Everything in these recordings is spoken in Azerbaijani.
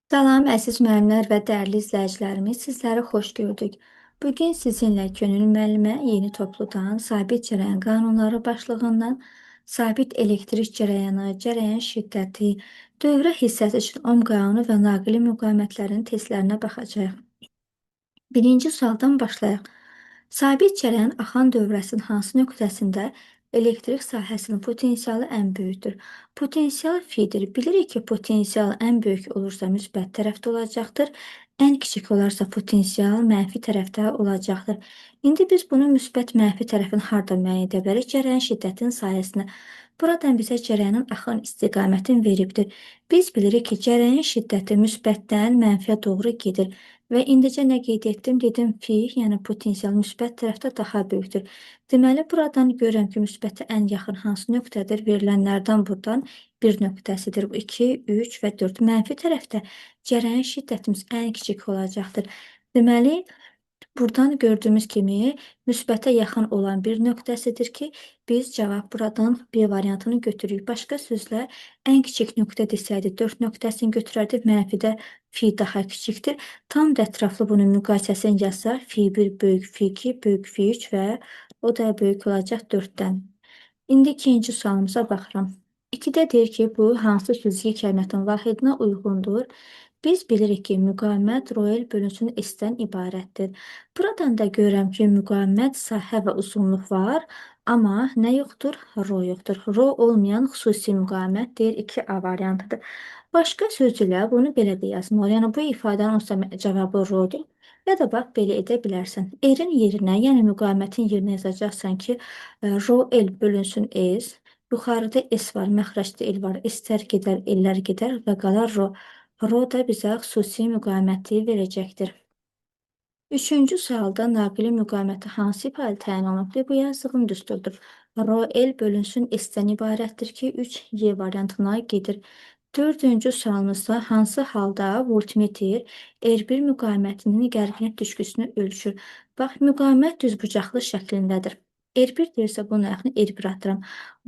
Salam əziz müəllimlər və dəyərli izləyicilərimiz, sizləri xoş gördük. Bugün sizinlə Könül müəllimə yeni topludan sabit cərəyan qanunları başlığından sabit elektrik cərəyanı, cərəyan şiddəti, dövrə hissəsi üçün ohm qanunu və naqili müqavimətlərin testlərinə baxacağıq. Birinci sualdan başlayaq. Sabit cərəyan axan dövrəsinin hansı nöqtəsində elektrik sahəsinin potensialı ən böyükdür? Potensial F-dir. Bilirik ki, potensial ən böyük olursa müsbət tərəfdə olacaqdır. Ən kiçik olarsa potensial mənfi tərəfdə olacaqdır. İndi biz bunu müsbət mənfi tərəfin harda müəyyən edə bilərik? Cərəyan şiddətinin sayəsində. Buradan bizə cərəyanın axın istiqamətini veribdir. Biz bilirik ki, cərəyan şiddəti müsbətdən mənfiyə doğru gedir. Və indicə nə qeyd etdim? Dedim fi, yəni potensial müsbət tərəfdə daha böyükdür. Deməli, buradan görürəm ki, müsbətə ən yaxın hansı nöqtədir? Verilənlərdən buradan bir nöqtəsidir. Bu 2, 3 və 4. Mənfi tərəfdə cərəyan şiddətimiz ən kiçik olacaqdır. Deməli, buradan gördüyümüz kimi müsbətə yaxın olan bir nöqtəsidir ki, biz cavab buradan B variantını götürürük. Başqa sözlə, ən kiçik nöqtə desəydi 4 nöqtəsini götürərdik, mənfidə fi daha kiçikdir. Tam da ətraflı bunun müqayisəsini yazsaq, fi 1 böyük fi 2 böyük fi 3 və o da böyük olacaq 4-dən. İndi ikinci sualımıza baxıram. 2-də deyir ki, bu hansı fiziki kəmiyyətin vahidinə uyğundur? Biz bilirik ki, müqavimət Roel bölünsün S-dən ibarətdir. Buradan da görürəm ki, müqavimət sahə və uzunluq var, amma nə yoxdur? Rho yoxdur. Rho olmayan xüsusi müqavimət deyir 2A variantıdır. Başqa sözlə bunu belə də yazmaq. Yəni bu ifadənin olsa cavabı Rhodur. Ya da bax belə edə bilərsən. R-in yerinə, yəni müqavimətin yerinə yazacaqsan ki, Rho L bölünsün S. Yuxarıda S var, məxrəcdə L var. S-lər gedər, L-lər gedər və qalar Rho. Rho da bizə xüsusi müqaviməti verəcəkdir. Üçüncü sualda naqili müqaviməti hansı ifadə təyin olunubdur? Bu yazdığım düsturdur. Rho L bölünsün S-dən ibarətdir ki, 3Y variantına gedir. Dördüncü sualımızda hansı halda voltmetr R1 müqavimətinin gərginlik düşküsünü ölçür? Bax, müqavimət düzbucaqlı şəklindədir. R1 deyirsə, bunun ayağını R1 atıram.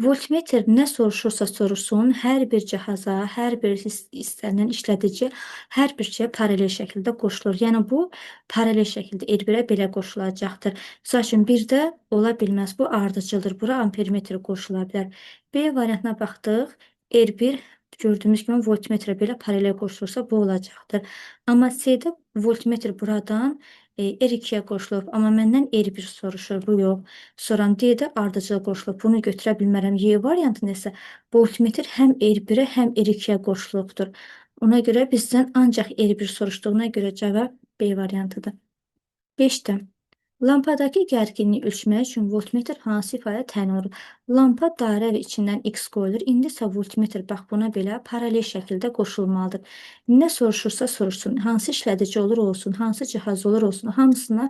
Voltmetr nə soruşursa soruşsun, hər bir cihaza, hər bir istənilən işlədici, hər bir şeyə paralel şəkildə qoşulur. Yəni, bu paralel şəkildə R1-ə belə qoşulacaqdır. Misal üçün, bir də ola bilməz. Bu ardıcıldır. Bura ampermetr qoşula bilər. B variantına baxdıq. R1 gördüyümüz kimi voltmetrə belə paralel qoşulursa bu olacaqdır. Amma C-də voltmetr buradan R2-yə qoşulub. Amma məndən R1 soruşur. Bu yox. Sonra D-də ardıcıl qoşulub. Bunu götürə bilmərəm. Y variantında isə voltmetr həm R1-ə, həm R2-yə qoşulubdur. Ona görə bizdən ancaq R1 soruşduğuna görə cavab B variantıdır. 5-də. Lampadakı gərginliyi ölçmək üçün voltmetr hansı ifadə təyin olunur? Lampa dairə və içindən X qoyulur. İndi isə voltmetr bax buna belə paralel şəkildə qoşulmalıdır. Nə soruşursa soruşsun, hansı işlədici olur olsun, hansı cihaz olur olsun, hamısına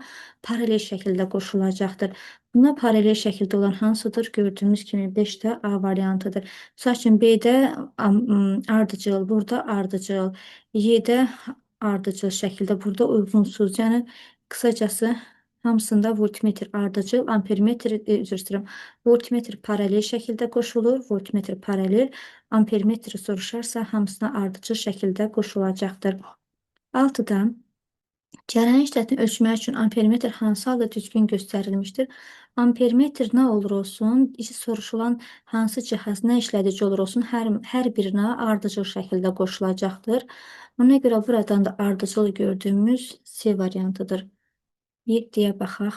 paralel şəkildə qoşulacaqdır. Buna paralel şəkildə olan hansıdır? Gördüyümüz kimi 5-də A variantıdır. Misal üçün B-də ardıcıl, burada ardıcıl, Y-də ardıcıl şəkildə, burada uyğunsuz. Yəni, qısacası hamısında voltmetr ardıcıl, ampermetr, üzr istəyirəm, voltmetr paralel şəkildə qoşulur, voltmetr paralel, ampermetri soruşarsa hamısına ardıcıl şəkildə qoşulacaqdır. 6-da cərəyan şiddətini ölçmək üçün ampermetr hansı halda düzgün göstərilmişdir? Ampermetr nə olur olsun, soruşulan hansı cihaz, nə işlədici olur olsun, hər birinə ardıcıl şəkildə qoşulacaqdır. Ona görə buradan da ardıcıl gördüyümüz C variantıdır. 7-yə baxaq.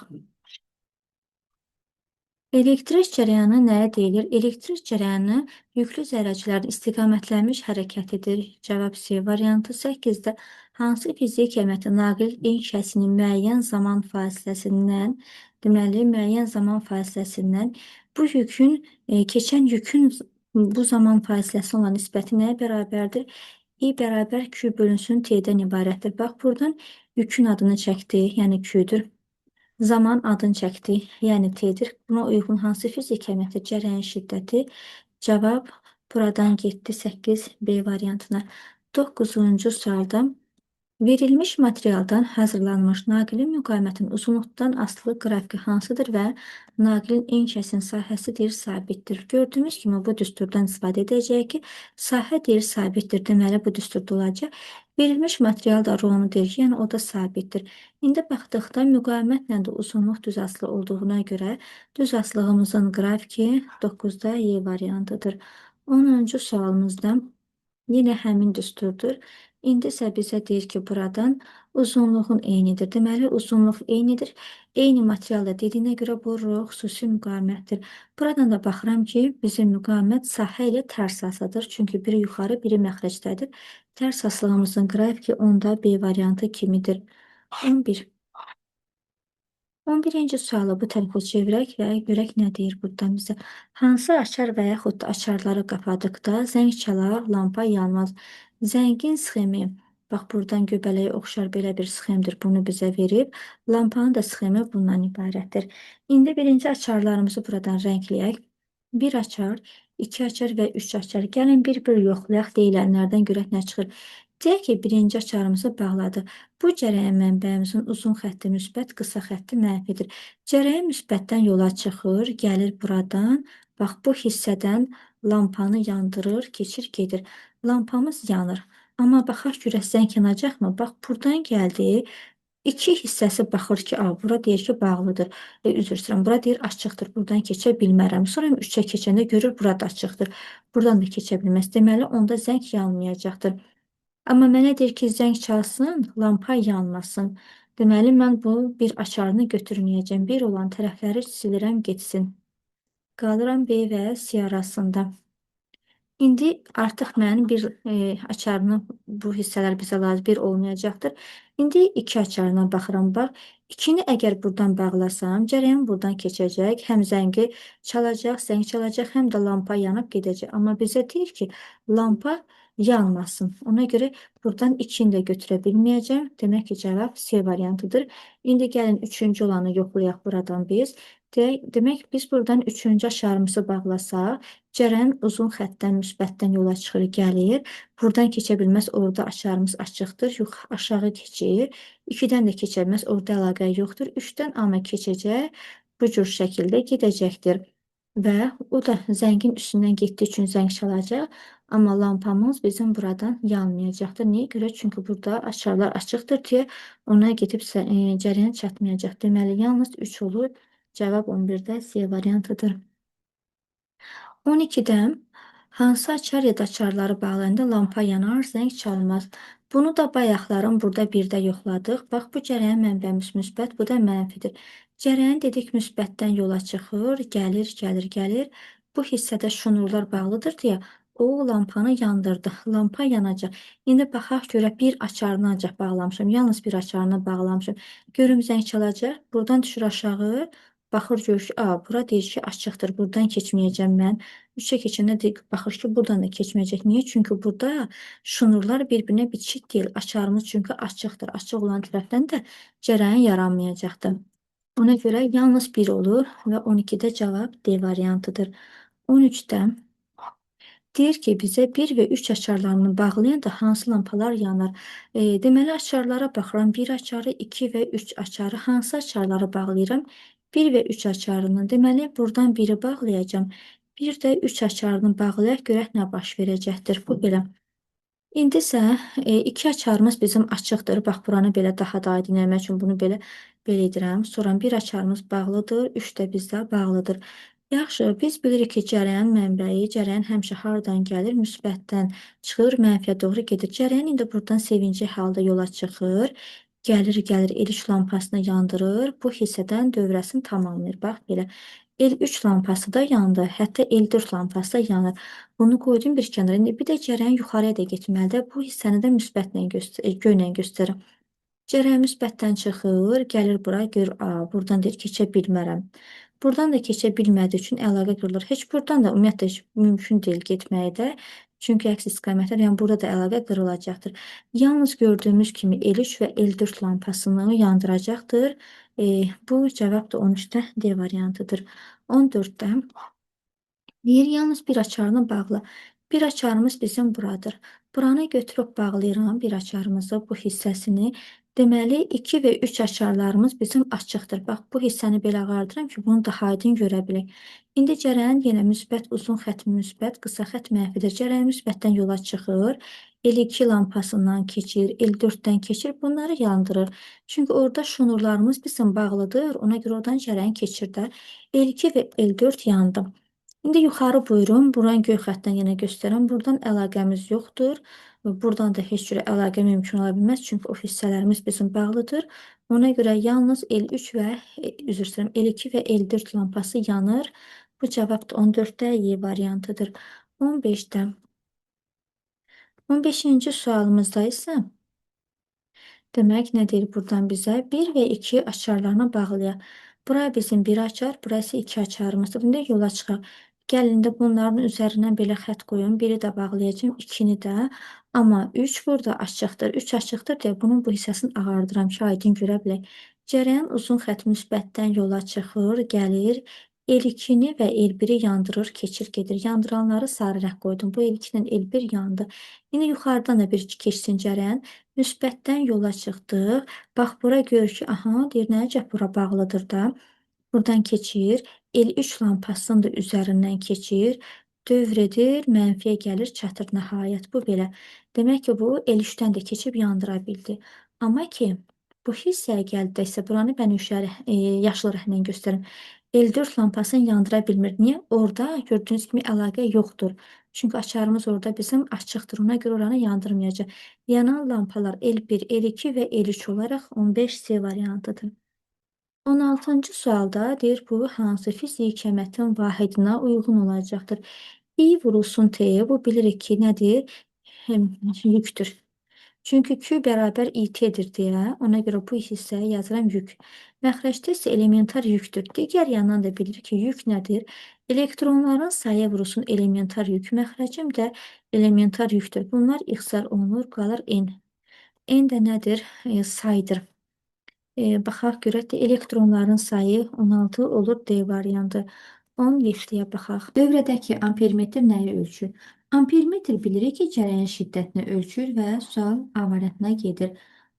Elektrik cərəyanı nəyə deyilir? Elektrik cərəyanı yüklü zərrəciklərin istiqamətlənmiş hərəkətidir. Cavab C variantı. 8-də hansı fiziki kəmiyyətin naqil hissəsinin müəyyən zaman fasiləsindən, deməli, müəyyən zaman fasiləsindən bu yükün, keçən yükün bu zaman fasiləsi olan nisbəti nəyə bərabərdir? I bərabər Q bölünsün T-dən ibarətdir. Bax, buradan yükün adını çəkdi, yəni Q-dür. Zaman adını çəkdi, yəni T-dir. Buna uyğun hansı fiziki kəmiyyətdir? Cərəyan şiddəti. Cavab buradan getdi 8B variantına. 9-cu sualda Verilmiş materialdan hazırlanmış naqilin müqavimətin uzunluqdan asılı qrafiki hansıdır və naqilin en kəsin sahəsi deyir sabitdir. Gördüyümüz kimi bu düsturdan istifadə edəcəyik ki, sahə deyir sabitdir. Deməli bu düsturda olacaq. Verilmiş material da ronu deyir, yəni o da sabitdir. İndi baxdıqda müqavimətlə də uzunluq düz asılı olduğuna görə düz asılığımızın qrafiki 9-da Y variantıdır. 10-cu sualımızda yine həmin düsturdur. İndi isə bizə deyir ki, buradan uzunluğun eynidir. Deməli, uzunluq eynidir. Eyni materialda dediyinə görə bu rho xüsusi müqavimətdir. Buradan da baxıram ki, bizim müqavimət sahə ilə tərs asıdır. Çünki biri yuxarı, biri məxrəcdədir. Tərs asılığımızın qrafiki onda B variantı kimidir. 11. 11-ci sualı bu tərəfə çevirək və görək nə deyir buradan bizə. Hansı açar və yaxud da açarları qapadıqda zəng çalar, lampa yanmaz. Zəngin sxemi, bax buradan göbələyə oxşar belə bir sxemdir. Bunu bizə verib. Lampanın da sxemi bundan ibarətdir. İndi birinci açarlarımızı buradan rəngləyək. 1 açar, 2 açar və 3 açar. Gəlin bir-bir yoxlayaq, deyilənlərdən görək nə çıxır. Deyək ki, birinci açarımızı bağladıq. Bu cərəyan mənbəyimizin uzun xətti müsbət, qısa xətti mənfidir. Cərəyan müsbətdən yola çıxır, gəlir buradan. Bax, bu hissədən lampanı yandırır, keçir, gedir. Lampamız yanır. Amma baxaq görək zəng yanacaqmı? Bax, buradan gəldi. İki hissəsi baxır ki, bura deyir ki, bağlıdır. Üzr istəyirəm, bura deyir açıqdır. Buradan keçə bilmərəm. Sonra 3-ə keçəndə görür, burada açıqdır. Buradan da keçə bilməz. Deməli, onda zəng yanmayacaqdır. Amma mənə deyir ki, zəng çalsın, lampa yanmasın. Deməli, mən bu bir açarını götürməyəcəm. Bir olan tərəfləri silirəm, getsin. Qalıram B və C arasında. İndi artıq mənim bir açarını, bu hissələr bizə lazım bir olmayacaqdır. İndi 2 açarına baxıram, bax. 2-ni əgər buradan bağlasam, cərəyan buradan keçəcək. Həm zəngi çalacaq, zəng çalacaq, həm də lampa yanıb gedəcək. Amma bizə deyir ki, lampa yanmasın. Ona görə buradan 2-ni də götürə bilməyəcəm. Demək ki, cavab C variantıdır. İndi gəlin 3-cü olanı yoxlayaq buradan biz. Demək, biz buradan 3-cü açarımızı bağlasaq, cərəyan uzun xəttdən, müsbətdən yola çıxır, gəlir. Buradan keçə bilməz, orada açarımız açıqdır. Yox, aşağı keçir. 2-dən də keçə bilməz, orada əlaqə yoxdur. 3-dən amma keçəcək, bu cür şəkildə gedəcəkdir. Və o da zəngin üstündən getdiyi üçün zəng çalacaq. Amma lampamız bizim buradan yanmayacaqdır. Niyə görə? Çünki burada açarlar açıqdır deyə ona gedib cərəyan çatmayacaq. Deməli, yalnız 3 olur. Cavab 11-də C variantıdır. 12-də hansı açar ya da açarları bağlayanda lampa yanar, zəng çalmaz. Bunu da bayaqların burada 1-də yoxladıq. Bax, bu cərəyan mənbəmiz müsbət, bu da mənfidir. Cərəyan dedik müsbətdən yola çıxır, gəlir, gəlir, gəlir. Bu hissədə şnurlar bağlıdır deyə o lampanı yandırdı. Lampa yanacaq. İndi baxaq görək, bir açarını ancaq bağlamışım. Yalnız bir açarını bağlamışım. Görüm zəng çalacaq. Buradan düşür aşağı. Baxır görür ki, bura deyir ki, açıqdır. Buradan keçməyəcəm mən. 3-ə keçəndə baxır ki, buradan da keçməyəcək. Niyə? Çünki burada şnurlar bir-birinə bitişik deyil. Açarımız çünki açıqdır. Açıq olan tərəfdən də cərəyan yaranmayacaqdır. Ona görə yalnız 1 olur və 12-də cavab D variantıdır. 13-də deyir ki, bizə 1 və 3 açarlarını bağlayanda hansı lampalar yanar? Deməli, açarlara baxıram. 1 açarı, 2 və 3 açarı. Hansı açarları bağlayıram? 1 və 3 açarını. Deməli, buradan 1-i bağlayacağım. Bir də 3 açarını bağlayaq, görək nə baş verəcəkdir. Bu belə. İndi isə 2 açarımız bizim açıqdır. Bax, buranı belə daha da aydın eləmək üçün bunu belə edirəm. Sonra 1 açarımız bağlıdır, 3 də bizdə bağlıdır. Yaxşı, biz bilirik ki, cərəyan mənbəyi, cərəyan həmişə hardan gəlir? Müsbətdən çıxır, mənfiyə doğru gedir. Cərəyan indi buradan sevinci halda yola çıxır. Gəlir, gəlir, el 3 lampasını yandırır. Bu hissədən dövrəsini tamamlayır. Bax, belə. El3 lampası da yandı. Hətta El4 lampası da yanır. Bunu qoydum bir kənara. İndi bir də cərəyan yuxarıya da getməlidir. Bu hissəni də müsbətlə göylə göstərir. Cərəyan müsbətdən çıxır, gəlir bura, görür, buradan deyir keçə bilmərəm. Buradan da keçə bilmədiyi üçün əlaqə qırılır. Heç buradan da ümumiyyətlə heç mümkün deyil getməyi də. Çünki əks istiqamətlər, yəni burada da əlaqə qırılacaqdır. Yalnız gördüyümüz kimi El3 və El4 lampasını yandıracaqdır. Bu cavab da 13-də D variantıdır. 14-də deyir, yalnız bir açarını bağla. Bir açarımız bizim buradır. Buranı götürüb bağlayıram bir açarımızı, bu hissəsini. Deməli, 2 və 3 açarlarımız bizim açıqdır. Bax, bu hissəni belə ağardıram ki, bunu daha aydın görə bilək. İndi cərəyan yenə müsbət, uzun xətt müsbət, qısa xətt mənfidir. Cərəyan müsbətdən yola çıxır. L2 lampasından keçir, L4-dən keçir, bunları yandırır. Çünki orada şnurlarımız bizim bağlıdır, ona görə oradan cərəyan keçir də. L2 və L4 yandı. İndi yuxarı buyurun. Buranı göy xəttdən yenə göstərəm. Buradan əlaqəmiz yoxdur. Buradan da heç cürə əlaqə mümkün ola bilməz. Çünki o hissələrimiz bizim bağlıdır. Ona görə yalnız L3 və üzr istəyirəm, L2 və L4 lampası yanır. Bu cavab da 14-də Y variantıdır. 15-də. 15-ci sualımızda isə demək, nə deyir buradan bizə? 1 və 2 açarlarına bağlayaq. Bura bizim 1 açar, burası 2 açarımızdır. İndi yola çıxaq. Gəlin də bunların üzərindən belə xətt qoyun. 1-i də bağlayacağım, 2-ni də. Amma 3 burada açıqdır. 3 açıqdır deyə bunun bu hissəsini ağardıram ki, aydın görə bilək. Cərəyan uzun xətt müsbətdən yola çıxır, gəlir. L2-ni və L1-i yandırır, keçir, gedir. Yandıranları sarı rəng qoydum. Bu L2 ilə L1 yandı. Yine yuxarıdan da bir keçsin cərəyan. Müsbətdən yola çıxdıq. Bax, bura görür ki, aha, deyir, nəcə bura bağlıdır da. Buradan keçir. L3 lampasının da üzərindən keçir. Dövr edir, mənfiyə gəlir, çatır nəhayət. Bu belə. Demək ki, bu L3-dən də keçib yandıra bildi. Amma ki, bu hissəyə gəldi isə buranı mən yaşlı rəhlə göstərim. L4 lampasını yandıra bilmir. Niyə? Orada gördüyünüz kimi əlaqə yoxdur. Çünki açarımız orada bizim açıqdır. Ona görə oranı yandırmayacaq. Yanan lampalar L1, L2 və L3 olaraq 15C variantıdır. 16-cı sualda deyir, bu hansı fiziki əmətin vahidinə uyğun olacaqdır? İ vurulsun T, bu bilirik ki, nədir? Yüktür. Çünki Q bərabər IT-dir deyə, ona görə bu hissəyə yazıram yük. Məxrəcdə isə elementar yükdür. Digər yandan da bilir ki, yük nədir? Elektronların sayı vurulsun elementar yük. Məxrəcim də elementar yükdür. Bunlar ixtisar olunur, qalır N. N də nədir? Saydır. Baxaq görək də elektronların sayı 16 olur D variantı. 17-yə baxaq. Dövrədəki ampermetr nəyi ölçür? Ampermetr bilirik ki, cərəyan şiddətini ölçür və sual A variantına gedir.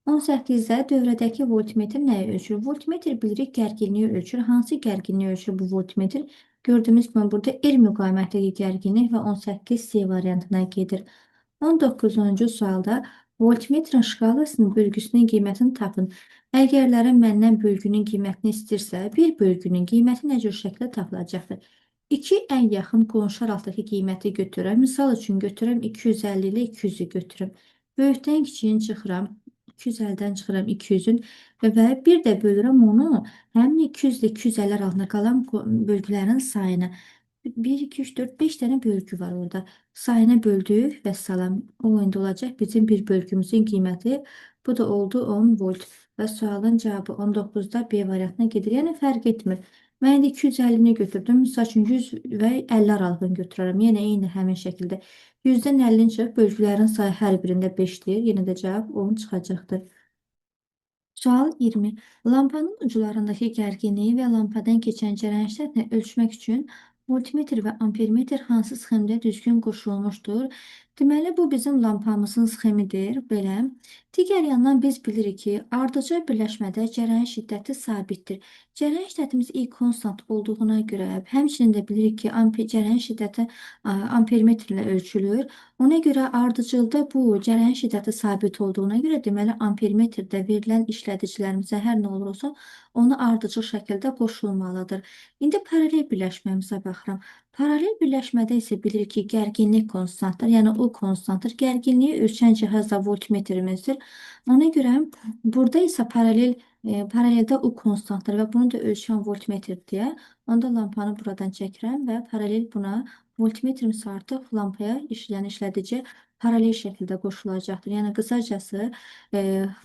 18-də dövrədəki voltmetr nəyi ölçür? Voltmetr bilirik gərginliyi ölçür. Hansı gərginliyi ölçür bu voltmetr? Gördüyümüz kimi burada el müqamətli gərginlik və 18C variantına gedir. 19-cu sualda voltmetrin şkalasının bölgüsünün qiymətini tapın. Əgərlərin məndən bölgünün qiymətini istəyirsə, bir bölgünün qiyməti nə cür şəkildə tapılacaqdır? 2 ən yaxın qonşular altındakı qiyməti götürürəm. Misal üçün götürürəm 250 ilə 200-ü götürürəm. Böyükdən kiçiyini çıxıram. 250-dən çıxıram 200-ün və bir də bölürəm onu həmin 200 ilə 250 arasında qalan bölgülərin sayına. 1, 2, 3, 4, 5 dənə bölgü var orada. Sayına böldük və salam. O oyunda olacaq bizim bir bölgümüzün qiyməti. Bu da oldu 10 volt. Və sualın cavabı 19-da B variantına gedir. Yəni fərq etmir. Mən indi 250-ni götürdüm. Misal üçün 100 və 50 aralığını götürərəm. Yenə eyni həmin şəkildə. 100-dən 50-ni çıx, bölgülərin sayı hər birində 5-dir. Yenə də cavab 10 çıxacaqdır. Sual 20. Lampanın uclarındakı gərginliyi və lampadan keçən cərəyan şiddətini ölçmək üçün voltmetr və ampermetr hansı sxemdə düzgün qoşulmuşdur? Deməli, bu bizim lampamızın sxemidir. Belə. Digər yandan biz bilirik ki, ardıcıl birləşmədə cərəyan şiddəti sabitdir. Cərəyan şiddətimiz I konstant olduğuna görə, həmçinin də bilirik ki, cərəyan şiddəti ampermetr ilə ölçülür. Ona görə ardıcılda bu cərəyan şiddəti sabit olduğuna görə, deməli, ampermetrdə verilən işlədicilərimizə hər nə olur olsun, onu ardıcıl şəkildə qoşulmalıdır. İndi paralel birləşməmizə baxıram. Paralel birləşmədə isə bilirik ki, gərginlik konstantdır, yəni O konstantdır. Gərginliyi ölçən cihaz da voltmetrimizdir. Ona görə burada isə paraleldə U konstantdır və bunu da ölçən voltmetr deyə. Onda lampanı buradan çəkirəm və paralel buna voltmetrimiz artıq lampaya işlədici paralel şəkildə qoşulacaqdır. Yəni qısacası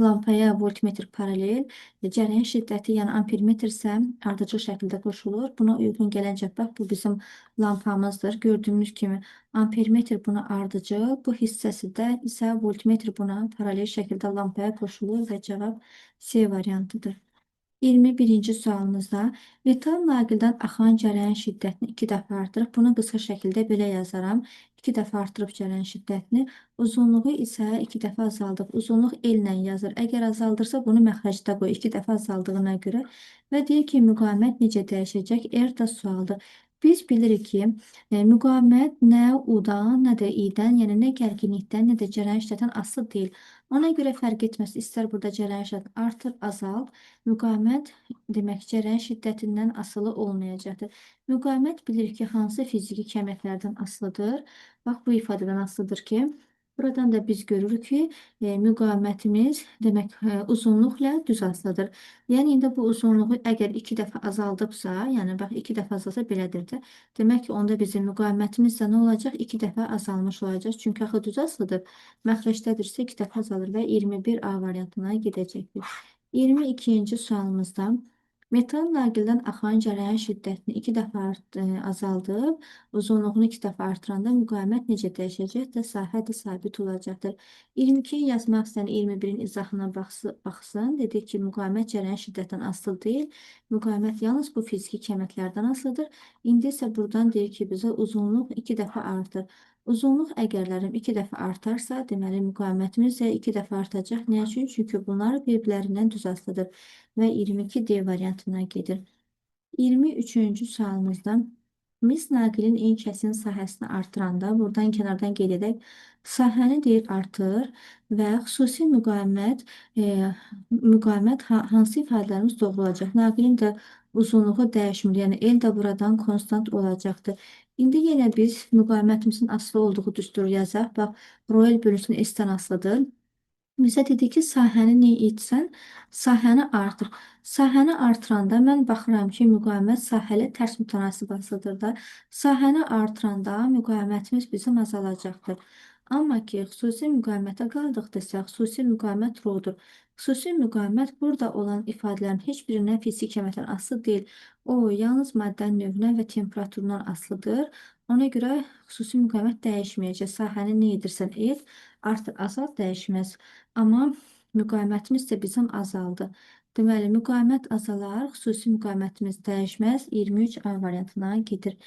lampaya voltmetr paralel, cərəyan şiddəti, yəni ampermetr isə ardıcıl şəkildə qoşulur. Buna uyğun gələn cavab bu bizim lampamızdır. Gördüyümüz kimi ampermetr buna ardıcıl, bu hissəsi də isə voltmetr buna paralel şəkildə lampaya qoşulur və cavab C variantıdır. 21-ci sualımızda metal naqildən axan cərəyan şiddətini 2 dəfə artırıb bunu qısa şəkildə belə yazaram. 2 dəfə artırıb cərəyan şiddətini, uzunluğu isə 2 dəfə azaldıb. Uzunluq ellə yazır. Əgər azaldırsa bunu məxrəcdə qoy 2 dəfə azaldığına görə və deyir ki, müqavimət necə dəyişəcək? Erdə sualdır. Biz bilirik ki, müqavimət nə U-dan, nə də I-dən, yəni nə gərginlikdən, nə də cərəyan şiddətindən asılı deyil. Ona görə fərq etməz. İstər burada cərəyan şiddəti artır, azalt. Müqavimət demək cərəyan şiddətindən asılı olmayacaqdır. Müqavimət bilirik ki, hansı fiziki kəmiyyətlərdən asılıdır? Bax, bu ifadədən asılıdır ki, buradan da biz görürük ki, müqavimətimiz demək uzunluqla düz asılıdır. Yəni indi bu uzunluğu əgər 2 dəfə azaldıbsa, yəni bax 2 dəfə azalsa belədir də. Demək ki, onda bizim müqavimətimiz də nə olacaq? 2 dəfə azalmış olacaq. Çünki axı düz asılıdır. Məxrəcdədirsə 2 dəfə azalır və 21A variantına gedəcəkdir. 22-ci sualımızda metal naqildən axan cərəyan şiddətini 2 dəfə azaldıb, uzunluğunu 2 dəfə artıranda müqavimət necə dəyişəcək də sahə də sabit olacaqdır. 22-yi yazmaq istəyən 21-in izahına baxsın. Dedik ki, müqavimət cərəyan şiddətindən asılı deyil. Müqavimət yalnız bu fiziki kəmiyyətlərdən asılıdır. İndi isə buradan deyir ki, bizə uzunluq 2 dəfə artır. Uzunluq əgərlərim 2 dəfə artarsa, deməli müqavimətimiz də 2 dəfə artacaq. Nə üçün? Çünki bunlar bir-birlərindən düz asılıdır və 22D variantına gedir. 23-cü sualımızda mis naqilin en kəsin sahəsini artıranda buradan kənardan qeyd edək. Sahəni deyir artır və xüsusi müqavimət hansı ifadələrimiz doğru olacaq? Naqilin də uzunluğu dəyişmir, yəni el də buradan konstant olacaqdır. İndi yenə biz müqavimətimizin asılı olduğu düsturu yazaq. Bax, Royal bölünsün S-dən asılıdır. Bizə dedi ki, sahəni nə etsən, sahəni artır. Sahəni artıranda mən baxıram ki, müqavimət sahə ilə tərs mütənasib asılıdır da. Sahəni artıranda müqavimətimiz bizim azalacaqdır. Amma ki, xüsusi müqavimətə qaldıqda isə xüsusi müqavimət rhodur. Xüsusi müqavimət burada olan ifadələrin heç birindən fiziki kəmiyyətdən asılı deyil. O, yalnız maddənin növünə və temperaturundan asılıdır. Ona görə xüsusi müqavimət dəyişməyəcək. Sahəni nə edirsən et, artır, azalt dəyişməz. Amma müqavimətimiz də bizim azaldı. Deməli, müqavimət azalar, xüsusi müqavimətimiz dəyişməz. 23A variantına gedir.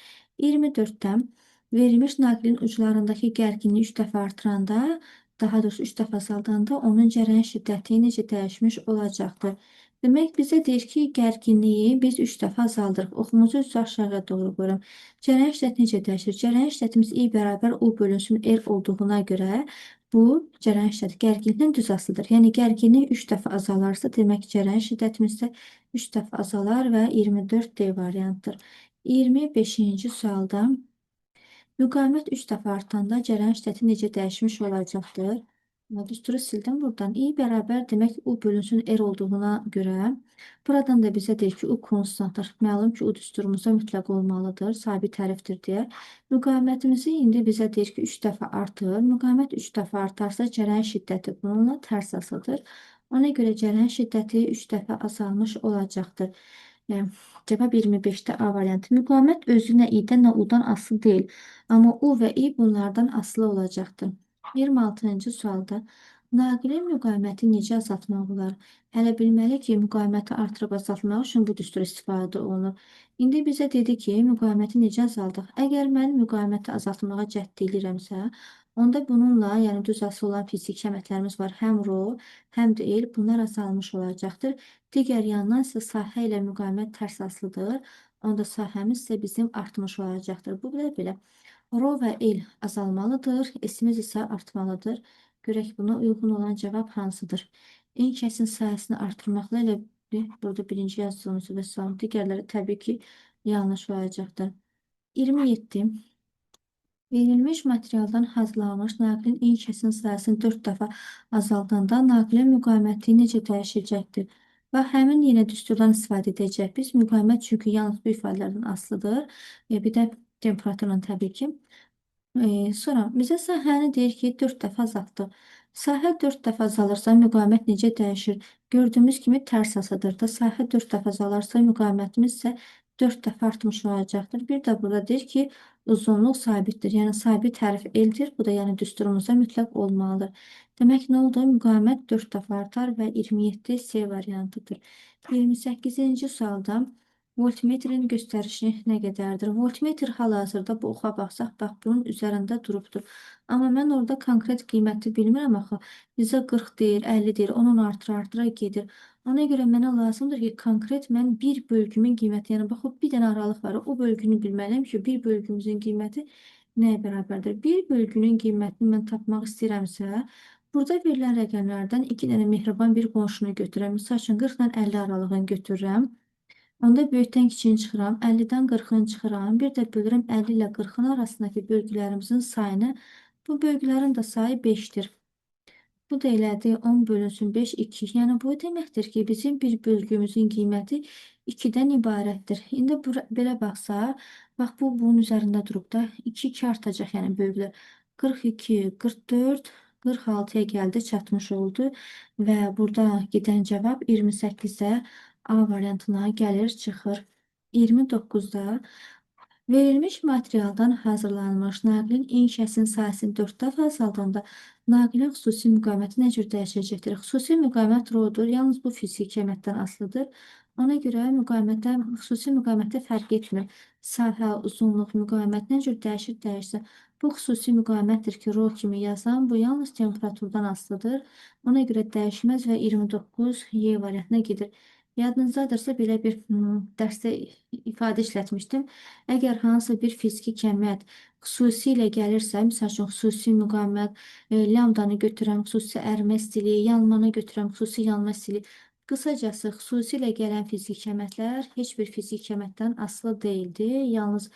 24-dən verilmiş naqilin uclarındakı gərginliyi 3 dəfə artıranda, daha doğrusu 3 dəfə azaldanda onun cərəyan şiddəti necə dəyişmiş olacaqdır. Demək, bizə deyir ki, gərginliyi biz 3 dəfə azaldırıq. Oxumuzu üstü aşağıya doğru qoyuram. Cərəyan şiddəti necə dəyişir? Cərəyan şiddətimiz I bərabər U bölünsün R olduğuna görə bu cərəyan şiddəti gərginlikdən düz asılıdır. Yəni gərginlik 3 dəfə azalarsa, demək cərəyan şiddətimiz də 3 dəfə azalar və 24D variantdır. 25-ci sualda müqavimət 3 dəfə artanda cərəyan şiddəti necə dəyişmiş olacaqdır? Düsturu sildim buradan. I bərabər demək U bölünsün R olduğuna görə buradan da bizə deyir ki, U konstantdır. Məlum ki, U düsturumuzda mütləq olmalıdır, sabit hərfdir deyə. Müqavimətimizi indi bizə deyir ki, 3 dəfə artır. Müqavimət 3 dəfə artarsa cərəyan şiddəti bununla tərs asılıdır. Ona görə cərəyan şiddəti 3 dəfə azalmış olacaqdır. Cavab 25-də A variantı. Müqavimət özü nə I-dən, nə U-dan asılı deyil. Amma U və I bunlardan asılı olacaqdır. 26-cı sualda naqilin müqaviməti necə azaltmaq olar? Hələ bilməli ki, müqaviməti artırıb azaltmaq üçün bu düstur istifadə olunur. İndi bizə dedi ki, müqaviməti necə azaldıq? Əgər mən müqaviməti azaltmağa cəhd edirəmsə, onda bununla, yəni düz asılı olan fiziki əməklərimiz var. Həm rho, həm də el bunlar azalmış olacaqdır. Digər yandan isə sahə ilə müqavimət tərs asılıdır. Onda sahəmiz isə bizim artmış olacaqdır. Bu belə. Rho və el azalmalıdır, S-imiz isə artmalıdır. Görək buna uyğun olan cavab hansıdır? En kəsin sayəsini artırmaqla elə burada birinci yazdığımız və son digərləri təbii ki, yanlış olacaqdır. 27. Verilmiş materialdan hazırlanmış naqilin en kəsin sayəsini 4 dəfə azaldanda naqilin müqaviməti necə dəyişəcəkdir? Və həmin yenə düsturdan istifadə edəcək. Biz müqavimət çünki yalnız bu ifadələrdən asılıdır. Bir də temperaturla təbii ki. Sonra bizə sahəni deyir ki, 4 dəfə azaltdıq. Sahə 4 dəfə azalırsa müqavimət necə dəyişir? Gördüyümüz kimi tərs asıdır da. Sahə 4 dəfə azalarsa müqavimətimiz isə 4 dəfə artmış olacaqdır. Bir də burada deyir ki, uzunluq sabitdir. Yəni sabit hərf eldir. Bu da yəni düsturumuzda mütləq olmalıdır. Demək nə oldu? Müqavimət 4 dəfə artar və 27 C variantıdır. 28-ci sualda Voltmetrin göstərişi nə qədərdir? Voltmetr hal-hazırda bu oxa baxsaq, bax bunun üzərində durubdur. Amma mən orada konkret qiyməti bilmirəm axı. Bizə 40 deyir, 50 deyir, onun artıra-artıra gedir. Ona görə mənə lazımdır ki, konkret mən bir bölgümün qiyməti, yəni bax o bir dənə aralıq var, o bölgünü bilməliyəm ki, bir bölgümüzün qiyməti nəyə bərabərdir? Bir bölgünün qiymətini mən tapmaq istəyirəmsə, burada verilən rəqəmlərdən iki dənə mehriban bir qonşunu götürürəm. Misal üçün 40 ilə 50 aralığını götürürəm. Onda böyükdən kiçiyini çıxıram, 50-dən 40-ını çıxıram. Bir də bölürəm 50 ilə 40-ın arasındakı bölgülərimizin sayını. Bu bölgülərin də sayı 5-dir. Bu da elədi 10 bölünsün 5, 2. Yəni bu deməkdir ki, bizim bir bölgümüzün qiyməti 2-dən ibarətdir. İndi belə baxsaq, bax bu bunun üzərində durub da 2 artacaq, yəni bölgülər. 42, 44, 46-ya gəldi, çatmış oldu və burada gedən cavab 28-də A variantına gəlir, çıxır. 29-da verilmiş materialdan hazırlanmış naqilin inşasının sayəsini 4 dəfə azaldanda naqilin xüsusi müqaviməti nə cür dəyişəcəkdir? Xüsusi müqavimət roludur. Yalnız bu fiziki qiymətdən asılıdır. Ona görə müqavimətdə, xüsusi müqavimətdə fərq etmir. Sahə, uzunluq, müqavimət nə cür dəyişir, dəyişsə. Bu xüsusi müqavimətdir ki, rho kimi yazan, bu yalnız temperaturdan asılıdır. Ona görə dəyişməz və 29 Y variantına gedir. Yadınızdadırsa belə bir dərsdə ifadə işlətmişdim. Əgər hansısa bir fiziki kəmiyyət xüsusilə gəlirsə, misal üçün xüsusi müqavimət, lambdanı götürəm, xüsusi ərimə stili, yanmanı götürəm, xüsusi yanma stili. Qısacası, xüsusilə gələn fiziki kəmiyyətlər heç bir fiziki kəmiyyətdən asılı deyildi. Yalnız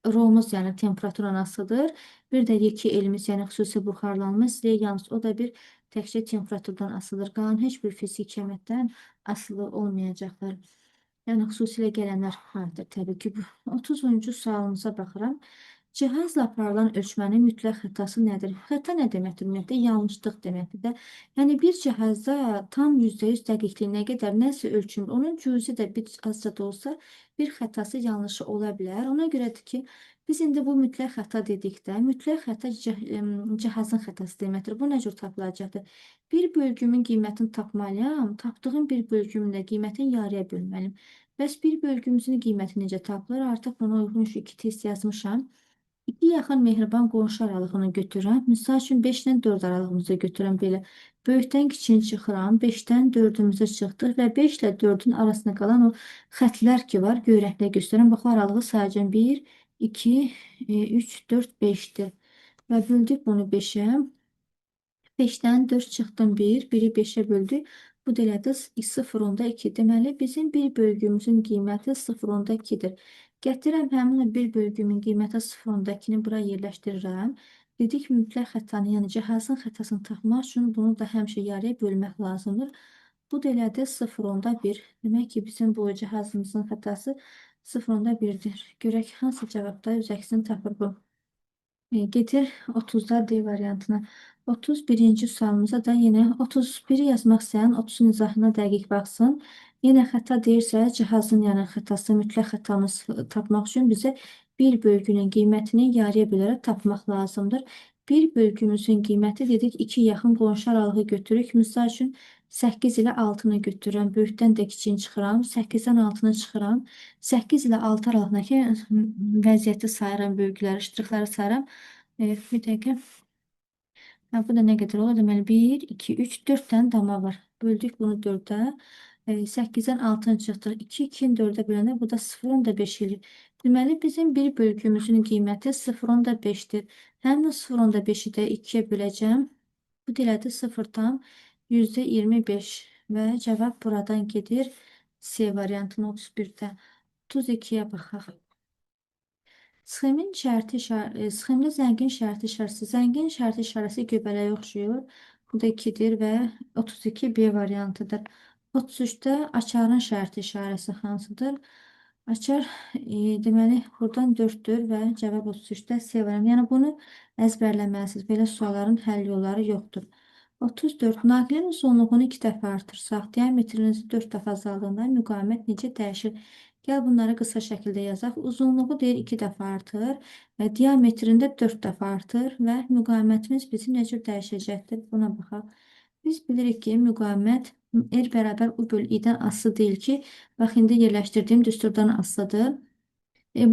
romuz, yəni temperaturdan asılıdır. Bir də yekü elimiz, yəni xüsusi buxarlanma stili, yalnız o da bir təkcə temperaturdan asılıdır. Qalan heç bir fiziki kəmiyyətdən asılı olmayacaqlar. Yəni xüsusilə gələnlər vardır təbii ki. 30-cu sualımıza baxıram. Cihazla aparılan ölçmənin mütləq xətası nədir? Xəta nə deməkdir? Ümumiyyətlə yanlışlıq deməkdir də. Yəni bir cihazda tam %100 dəqiqliyinə qədər nəsə ölçülür. Onun cüzi də bir azca da olsa bir xətası, yanlışı ola bilər. Ona görədir ki, biz indi bu mütləq xəta dedikdə, mütləq xəta cihazın xətası deməkdir. Bu nə cür tapılacaqdır? Bir bölgümün qiymətini tapmalıyam. Tapdığım bir bölgümün də qiymətini yarıya bölməliyim. Bəs bir bölgümüzün qiyməti necə tapılır? Artıq buna uyğun şu iki test yazmışam. İki yaxın mehriban qonşu aralığını götürürəm. Misal üçün 5-dən 4 aralığımızı götürürəm belə. Böyükdən kiçiyini çıxıram. 5-dən 4-ümüzə çıxdıq və 5 ilə 4-ün arasında qalan o xətlər ki var, göy rənglə göstərəm. Bax, o aralığı sayacağım. 1, 2, 3, 4, 5-dir. Və böldük bunu 5-ə. 5-dən 4 çıxdım 1, 1-i 5-ə böldük. Bu da elədi 0,2. Deməli, bizim bir bölgümüzün qiyməti 0,2-dir. Gətirəm həmin o bir bölgümün qiyməti 0,2-ni bura yerləşdirirəm. Dedik mütləq xətanı, yəni cihazın xətasını tapmaq üçün bunu da həmişə yarıya bölmək lazımdır. Bu da elədi 0,1. Demək ki, bizim bu cihazımızın xətası 0,1-dir. Görək hansı cavabda öz əksini tapır bu. Getir 30'da D variantına. 31-ci sualımıza da yine 31'i yazmaq istəyən 30'un izahına dəqiq baxsın. Yenə xəta deyirsə, cihazın yəni xətası, mütləq xətamız tapmaq üçün bizə bir bölgünün qiymətini yarıya bölərək tapmaq lazımdır. Bir bölgümüzün qiyməti dedik, iki yaxın qonşu aralığı götürürük. Misal üçün 8 ilə 6-nı götürürəm. Böyükdən də kiçiyini çıxıram. 8-dən 6-nı çıxıram. 8 ilə 6 aralığındakı vəziyyəti sayıram, bölgüləri, ştrixləri sayıram. Bir dəqiqə. Bu da nə qədər olur? Deməli 1, 2, 3, 4 dənə dama var. Böldük bunu 4-ə. 8-dən 6-nı çıxdıq. 2, 2-ni 4-ə böləndə bu da 0,5 edir. Deməli bizim bir bölgümüzün qiyməti 0,5-dir. Həmin 0,5-i də 2-yə böləcəm. Bu deməli 0,25 və cavab buradan gedir C variantına 31-də. 32-yə baxaq. Sxemli zəngin şərti işarəsi. Zəngin şərti işarəsi göbələyə oxşuyur. Bu da 2-dir və 32 B variantıdır. 33-də açarın şərti işarəsi hansıdır? Açar deməli buradan 4-dür və cavab 33-də C variantı. Yəni bunu əzbərləməlisiniz. Belə sualların həll yolları yoxdur. 34. Naqilin uzunluğunu 2 dəfə artırsaq, diametrinizi 4 dəfə azaldığında müqavimət necə dəyişir? Gəl bunları qısa şəkildə yazaq. Uzunluğu deyir 2 dəfə artır və diametrində 4 dəfə artır və müqavimətimiz bizim necə dəyişəcəkdir? Buna baxaq. Biz bilirik ki, müqavimət R bərabər U bölü I-dən asılı deyil ki, bax, indi yerləşdirdiyim düsturdan asılıdır.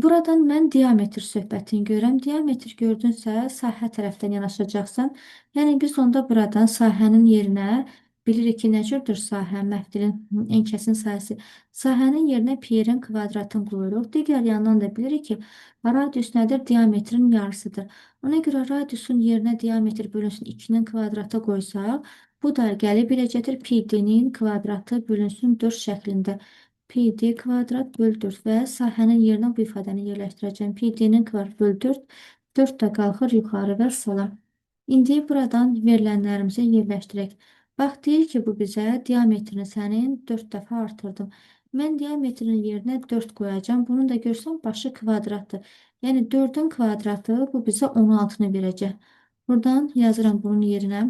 Buradan mən diametr söhbətini görürəm. Diametr gördünsə, sahə tərəfdən yanaşacaqsan. Yəni, biz onda buradan sahənin yerinə bilirik ki, nə cürdür sahə, məftilin ən kəsin sayısı. Sahənin yerinə pi-rin kvadratını qoyuruq. Digər yandan da bilirik ki, radius nədir? Diametrin yarısıdır. Ona görə radiusun yerinə diametr bölünsün 2-nin kvadratı qoysaq, bu da gəlib biləcəkdir pi d-nin kvadratı bölünsün 4 şəklində. Pi d kvadrat bölü 4 və sahənin yerinə bu ifadəni yerləşdirəcəm. Pi d-nin kvadrat bölü 4, 4 də qalxır yuxarı və sola. İndi buradan verilənlərimizi yerləşdirək. Bax, deyir ki, bu bizə diametrini sənin 4 dəfə artırdım. Mən diametrinin yerinə 4 qoyacağım. Bunu da görsəm başı kvadratdır. Yəni 4-ün kvadratı bu bizə 16-nı verəcək. Buradan yazıram bunun yerinə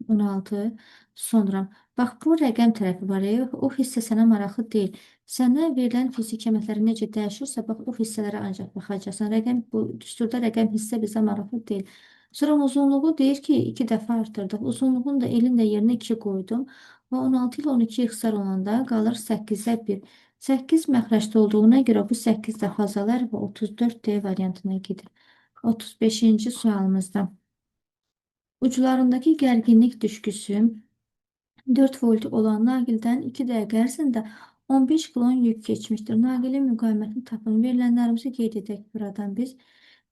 16. Sonra bax, bu rəqəm tərəfi var. O hissə sənə maraqlı deyil. Sənə verilən fiziki əməkləri necə dəyişirsə, bax, o hissələrə ancaq baxacaqsan. Bu düsturda rəqəm hissə bizə maraqlı deyil. Sonra uzunluğu deyir ki, 2 dəfə artırdıq. Uzunluğun da elin də yerinə 2 qoydum. Və 16 ilə 12 ixtisar olanda qalır 8-ə 1. 8 məxrəcdə olduğuna görə bu 8 dəfə azalar və 34 D variantına gedir. 35-ci sualımızda. Uclarındakı gərginlik düşküsü 4 volt olan naqildən 2 dəqiqə ərzində 15 kilon yük keçmişdir. Naqilin müqavimətini tapın. Verilənlərimizi qeyd edək buradan biz.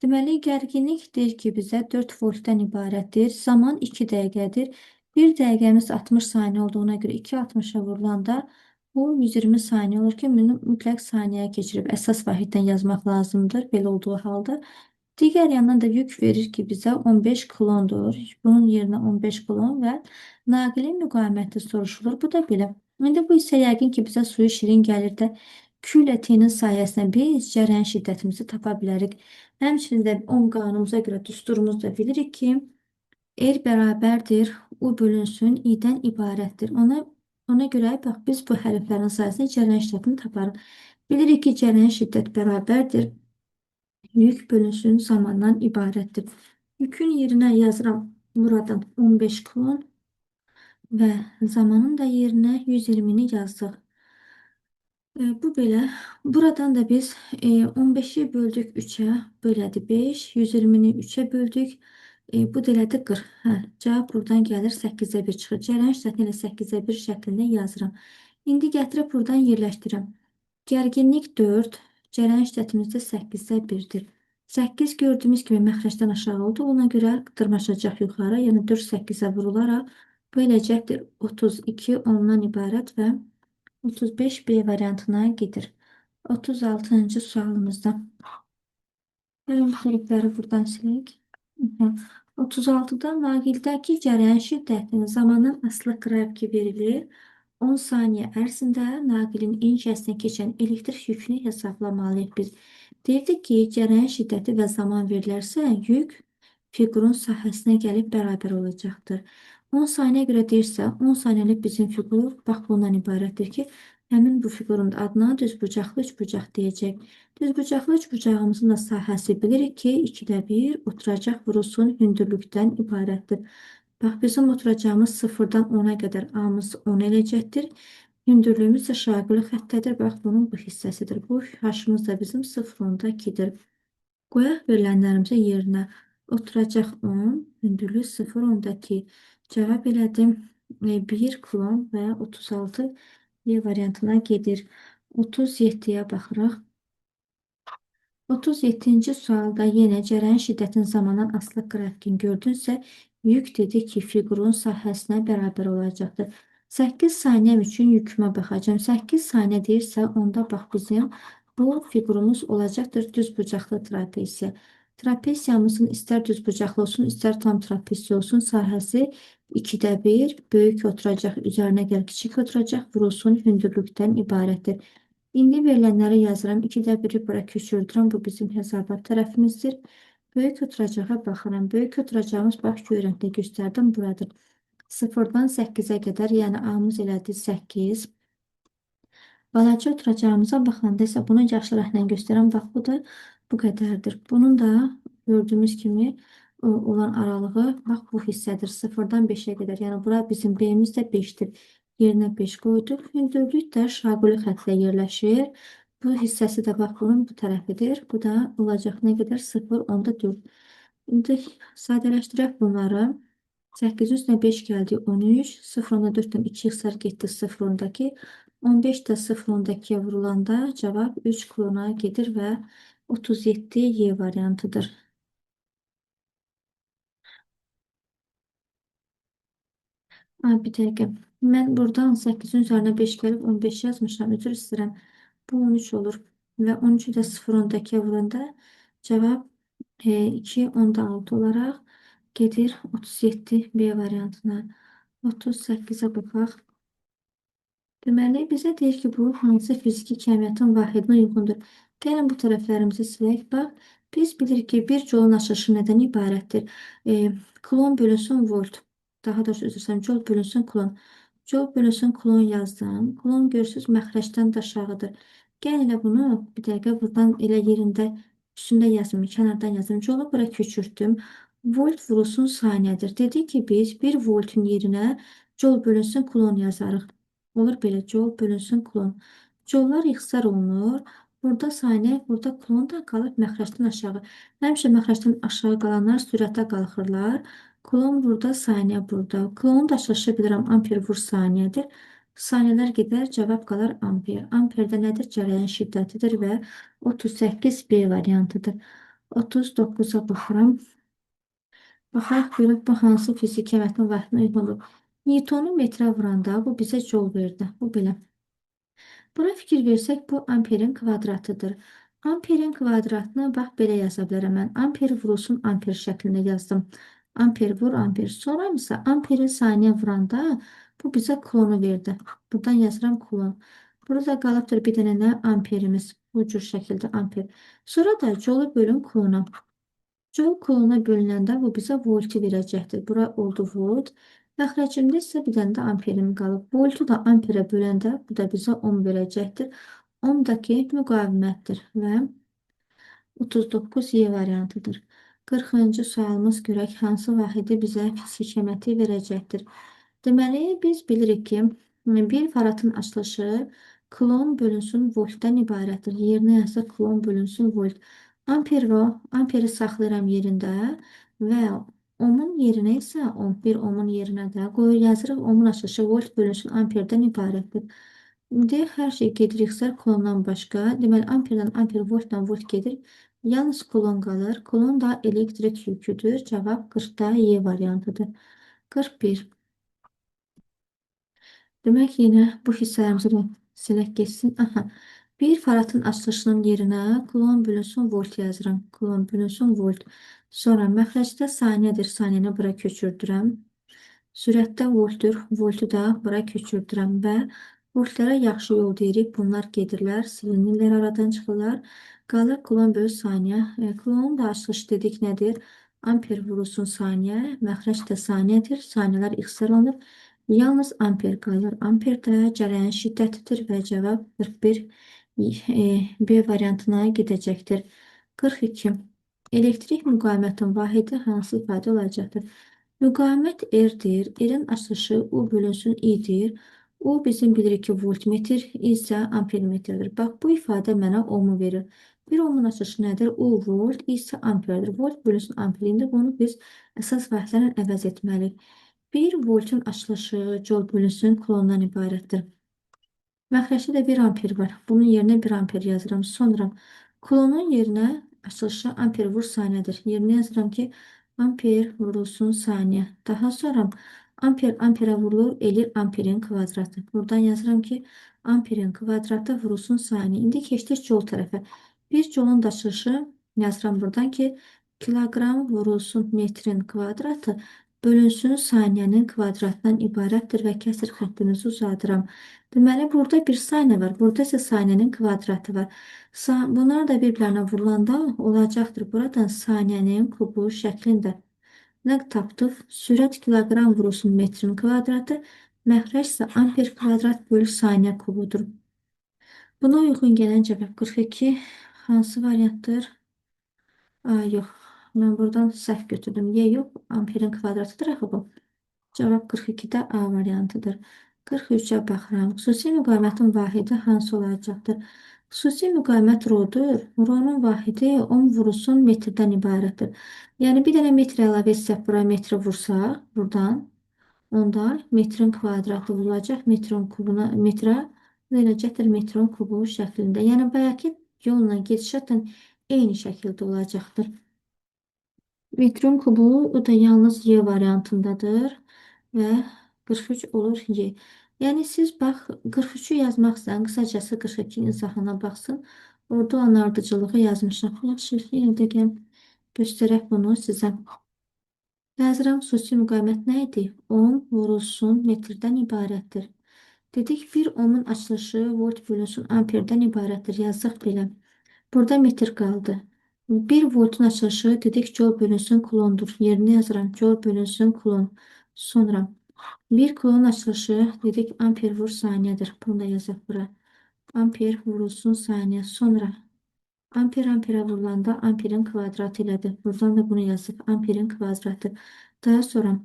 Deməli, gərginlik deyir ki, bizə 4 voltdan ibarətdir. Zaman 2 dəqiqədir. 1 dəqiqəmiz 60 saniyə olduğuna görə 2.60-a vurulanda bu 120 saniyə olur ki, mütləq saniyəyə keçirib əsas vahiddən yazmaq lazımdır. Belə olduğu halda. Digər yandan da yük verir ki, bizə 15 kilondur. Bunun yerinə 15 kilon və naqilin müqaviməti soruşulur. Bu da belə. İndi bu isə yəqin ki, bizə suyu şirin gəlir də Q ilə T-nin sayəsində biz cərəyan şiddətimizi tapa bilərik. Həmçinin də ohm qanunumuza görə düsturumuzda bilirik ki, R bərabərdir U bölünsün I-dən ibarətdir. Ona görə bax, biz bu hərflərin sayəsində cərəyan şiddətini taparıq. Bilirik ki, cərəyan şiddət bərabərdir yük bölünsün zamandan ibarətdir. Yükün yerinə yazıram buradan 15 kilon və zamanın da yerinə 120-ni yazdıq. Bu belə. Buradan da biz 15-i böldük 3-ə, belədir 5, 120-ni 3-ə böldük. Bu da elədir 40. Cavab buradan gəlir 8-ə 1 çıxır. Cərəyan şiddətini elə 8-ə 1 şəklində yazıram. İndi gətirib buradan yerləşdirəm. Gərginlik 4, cərəyan şiddətimiz də 8-ə 1-dir. 8 gördüyümüz kimi məxrəcdən aşağı oldu. Ona görə dırmaşacaq yuxarı. Yəni 4 8-ə vurularaq bu eləcəkdir 32 ondan ibarət və 35 B variantına gedir. 36-cı sualımızda. Hərfləri buradan silək. 36-da naqildəki cərəyan şiddətinin zamandan asılı qrafiki verilir. 10 saniyə ərzində naqilin ən hissəsinə keçən elektrik yükünü hesablamalıyıq biz. Deyirdik ki, cərəyan şiddəti və zaman verilərsə, yük fiqurun sahəsinə gəlib bərabər olacaqdır. 10 saniyə görə deyirsə, 10 saniyəlik bizim fiqur bax bundan ibarətdir ki, həmin bu fiqurun adına düzbucaqlı üçbucaq deyəcək. Düzbucaqlı üçbucağımızın da sahəsi bilirik ki, 2-də 1 oturacaq vurulsun hündürlükdən ibarətdir. Bax, bizim oturacağımız 0-dan 10-a qədər A-mız 10 eləcəkdir. Hündürlüyümüz də şaquli xəttədir. Bax, bunun bu hissəsidir. Bu H-mız da bizim 0.2-dir. Qoyaq verilənlərimizə yerinə. Oturacaq 10, hündürlük 0.2. Cavab elədim 1 kilon və 36 variantına gedir. 37-yə baxırıq. 37-ci sualda yenə cərəyan şiddətinin zamandan asılı qrafikini gördünsə, yük dedi ki, fiqurun sahəsinə bərabər olacaqdır. 8 saniyəm üçün yükümə baxacağım. 8 saniyə deyirsə, onda bax bizim bu fiqurumuz olacaqdır düzbucaqlı trapesiya. Trapesiyamızın istər düzbucaqlı olsun, istər tam trapesiya olsun, sahəsi 2-də 1, böyük oturacaq, üzərinə gəl, kiçik oturacaq, vurulsun hündürlükdən ibarətdir. İndi verilənləri yazıram. 2-də 1-i bura köçürdürəm. Bu bizim hesabat tərəfimizdir. Böyük oturacağa baxıram. Böyük oturacağımız bax görüntüdə göstərdim buradır. 0-dan 8-ə qədər, yəni A-mız elədi 8. Balaca oturacağımıza baxanda isə bunu yaşlı rəhnlə göstərəm. Bax, bu da bu qədərdir. Bunun da gördüyümüz kimi olan aralığı bax bu hissədir. 0-dan 5-ə qədər. Yəni bura bizim B-miz də 5-dir. Yerinə 5 qoyduq. Hündürlük də şaquli xəttlə yerləşir. Bu hissəsi də bax bunun bu tərəfidir. Bu da olacaq nə qədər? 0,4. İndi sadələşdirək bunları. 8 üstünə 5 gəldi 13. 0,4-dən 2 xəsər getdi 0,2. 15 də 0,2-yə vurulanda cavab 3 klona gedir və 37 Y variantıdır. Bir dəqiqə. Mən buradan 8-in üzərinə 5 gəlib 15 yazmışam. Üzr istəyirəm. Bu 13 olur. Və 13-ü də 0,2-yə vuranda cavab 2,6 olaraq gedir 37 B variantına. 38-ə baxaq. Deməli, bizə deyir ki, bu hansı fiziki kəmiyyətin vahidinə uyğundur. Gəlin bu tərəflərimizi silək. Bax, biz bilirik ki, bir jolun açılışı nədən ibarətdir? Klon bölünsün volt. Daha doğrusu üzr istəyirəm, jol bölünsün klon. Jol bölünsün klon yazdım. Klon görürsüz məxrəcdən də aşağıdır. Gəlin elə bunu bir dəqiqə buradan elə yerində üstündə yazım, kənardan yazım. Jolu bura köçürtdüm. Volt vurulsun saniyədir. Dedik ki, biz 1 voltun yerinə jol bölünsün klon yazarıq. Olur belə jol bölünsün klon. Jollar ixtisar olunur. Burada saniyə, burada klon da qalıb məxrəcdən aşağı. Həmişə məxrəcdən aşağı qalanlar sürətə qalxırlar. Klon burada, saniyə burada. Klonu da açılışı bilirəm, amper vur saniyədir. Saniyələr gedər, cavab qalar amper. Amperdə nədir? Cərəyan şiddətidir və 38 B variantıdır. 39-a baxıram. Baxaq görək bu hansı fiziki əmətnin vaxtına uyğundur. Newtonu metrə vuranda bu bizə jol verdi. Bu belə. Buna fikir versək, bu amperin kvadratıdır. Amperin kvadratını bax belə yaza bilərəm mən. Amper vurulsun amper şəklində yazdım. Amper vur amper. Sonra isə amperi saniyə vuranda bu bizə klonu verdi. Buradan yazıram klon. Burada qalıbdır bir dənə nə amperimiz. Bu cür şəkildə amper. Sonra da jolu bölün klona. Jol klona bölünəndə bu bizə voltu verəcəkdir. Bura oldu volt. Məxrəcimdə isə bir dənə də amperim qalıb. Voltu da amperə böləndə bu da bizə 10 verəcəkdir. 10-dakı müqavimətdir və 39 Y variantıdır. 40-cı sualımız görək hansı vahidi bizə fiziki əməti verəcəkdir. Deməli, biz bilirik ki, bir faratın açılışı klon bölünsün voltdan ibarətdir. Yerinə yazsa klon bölünsün volt. Amper və amperi saxlayıram yerində və ohmun yerinə isə 11 ohmun yerinə də qoyur yazırıq. Ohmun açılışı volt bölünsün amperdən ibarətdir. İndi hər şey gedir ixtisar klondan başqa. Deməli, amperdən amper, voltdan volt gedir. Yalnız klon qalır. Klon da elektrik yüküdür. Cavab 40-da Y variantıdır. 41. Demək, yenə bu hissələrimizi də silək geçsin. Aha. Bir faratın açılışının yerinə klon bölünsün volt yazıram. Klon bölünsün volt. Sonra məxrəcdə saniyədir. Saniyəni bura köçürdürəm. Sürətdə voltdur. Voltu da bura köçürdürəm və voltlara yaxşı yol deyirik. Bunlar gedirlər, silinirlər, aradan çıxırlar. Qalır klon bölü saniyə. Klonun da açılış dedik nədir? Amper vurulsun saniyə. Məxrəc də saniyədir. Saniyələr ixtisar olunur. Yalnız amper qalır. Amper də cərəyan şiddətidir və cavab 41 B variantına gedəcəkdir. 42. Elektrik müqavimətin vahidi hansı ifadə olacaqdır? Müqavimət R-dir. R-in açılışı U bölünsün I-dir. U bizim bilirik ki voltmetr, I isə ampermetrdir. Bax, bu ifadə mənə ohmu verir. Bir ohmun açılışı nədir? U volt, I isə amperdir. Volt bölünsün amperində bunu biz əsas vahidlərlə əvəz etməliyik. 1 voltun açılışı jol bölünsün klondan ibarətdir. Məxrəcdə də 1 amper var. Bunun yerinə 1 amper yazıram. Sonra klonun yerinə açılışı amper vur saniyədir. Yerinə yazıram ki, amper vurulsun saniyə. Daha sonra amper amperə vurulur, eləyir amperin kvadratı. Buradan yazıram ki, amperin kvadratı vurulsun saniyə. İndi keçdik jol tərəfə. Bir jolun da açılışı yazıram buradan ki, kiloqram vurulsun metrin kvadratı bölünsün saniyənin kvadratından ibarətdir və kəsir xəttimizi uzadıram. Deməli, burada bir saniyə var. Burada isə saniyənin kvadratı var. Bunlar da bir-birlərinə vurulanda olacaqdır. Buradan saniyənin kubu şəklində. Nə tapdıq? Sürət kiloqram vurulsun metrin kvadratı, məxrəc isə amper kvadrat bölü saniyə kubudur. Buna uyğun gələn cavab 42 hansı variantdır? Yox. Mən buradan səhv götürdüm. Y yox, amperin kvadratıdır axı bu. Cavab 42-də A variantıdır. 43-ə baxıram. Xüsusi müqavimətin vahidi hansı olacaqdır? Xüsusi müqavimət rodur. Ronun vahidi 10 vurusun metrdən ibarətdir. Yəni bir dənə metr əlavə etsək, bura metri vursaq, buradan, onda metrin kvadratı vurulacaq metrin kubuna, metrə verəcəkdir metrin kubu şəklində. Yəni bayaqki yolla gedişatla eyni şəkildə olacaqdır. Metron kubu o da yalnız Y variantındadır və 43 olur Y. Yəni siz bax 43-ü yazmaqsan, qısacası 42-nin izahına baxsın. Orada olan ardıcılığı yazmışam. Yaxşı, yenə də gəl göstərək bunu sizə. Yazıram, xüsusi müqavimət nə idi? 10 vurulsun metrdən ibarətdir. Dedik, bir ohmun açılışı volt bölünsün amperdən ibarətdir. Yazdıq belə. Burada metr qaldı. 1 voltun açılışı dedik joule bölünsün kulondur. Yerine yazıram. Joule bölünsün kulon. Sonra 1 kulonun açılışı dedik amper vur saniyedir. Bunu da yazaq bura. Amper vurulsun saniye. Sonra amper ampere vurulanda amperin kvadratı ilədir. Buradan da bunu yazıq. Amperin kvadratı. Daha sonra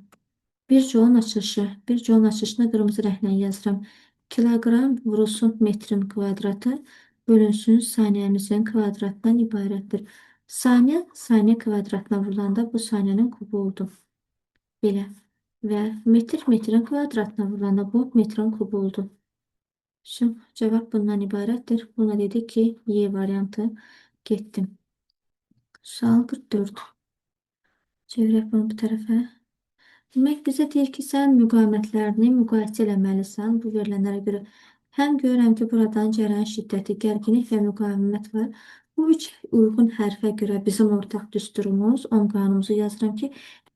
bir joulun açılışı. Bir joulun açılışını qırmızı rənglə yazıram. Kilogram vurulsun metrin kvadratı bölünsün saniyemizin kvadratından ibarətdir. Saniye, saniye kvadratına vurulanda bu saniyenin kubu oldu. Belə. Və metr, metrin kvadratına vurulanda bu metrin kubu oldu. Şimdi cevap bundan ibarətdir. Buna dedik ki, Y variantı getdim. Sual 44. Çevirək bunu bu tərəfə. Demək bizə deyir ki, sən müqavimətlərini müqayisə eləməlisən bu verilənlərə görə. Həm görürəm ki, buradan cərəyan şiddəti, gərginlik və müqavimət var. Bu üç uyğun hərfə görə bizim ortaq düsturumuz, ohm qanunumuzu yazıram ki,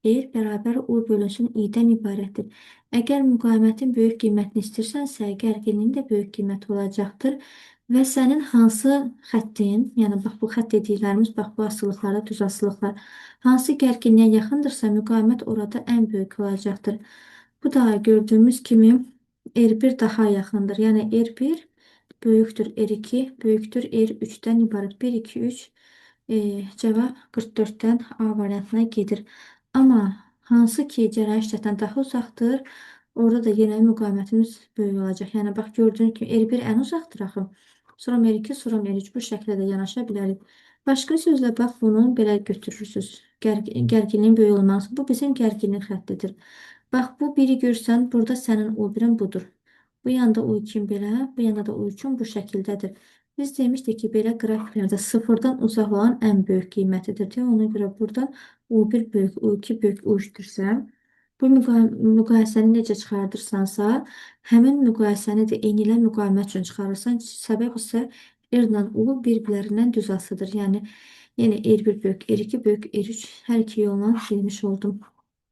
R bərabər U bölünsün I-dən ibarətdir. Əgər müqavimətin böyük qiymətini istəyirsənsə, gərginliyin də böyük qiyməti olacaqdır. Və sənin hansı xəttin, yəni bax bu xətt dediklərimiz, bax bu asılıqlara, düz asılıqlar, hansı gərginliyə yaxındırsa, müqavimət orada ən böyük olacaqdır. Bu da gördüyümüz kimi R1 daha yaxındır. Yəni R1 böyükdür R2, böyükdür R3-dən ibarət. 1, 2, 3 cavab 44-dən A variantına gedir. Amma hansı ki cərəyan şiddətindən daha uzaqdır, orada da yenə müqavimətimiz böyük olacaq. Yəni bax gördüyünüz kimi R1 ən uzaqdır axı. Sonra R2, sonra R3 bu şəkildə də yanaşa bilərik. Başqa sözlə bax bunu belə götürürsünüz. Gərginliyin böyük olması. Bu bizim gərginlik xəttidir. Bax bu biri görsən, burada sənin U1-in budur. Bu yanda U2-in belə, bu yanda da U3-ün bu şəkildədir. Biz demişdik ki, belə qrafiklərdə sıfırdan uzaq olan ən böyük qiymətidir. Ona görə buradan U1 böyük, U2 böyük, U3-dürsə, bu müqayisəni necə çıxardırsansa, həmin müqayisəni də eyni ilə müqavimət üçün çıxarırsan. Səbəb isə R ilə U bir-birlərindən düz asıdır. Yəni, R1 böyük, R2 böyük, R3 hər iki yolla silmiş oldum.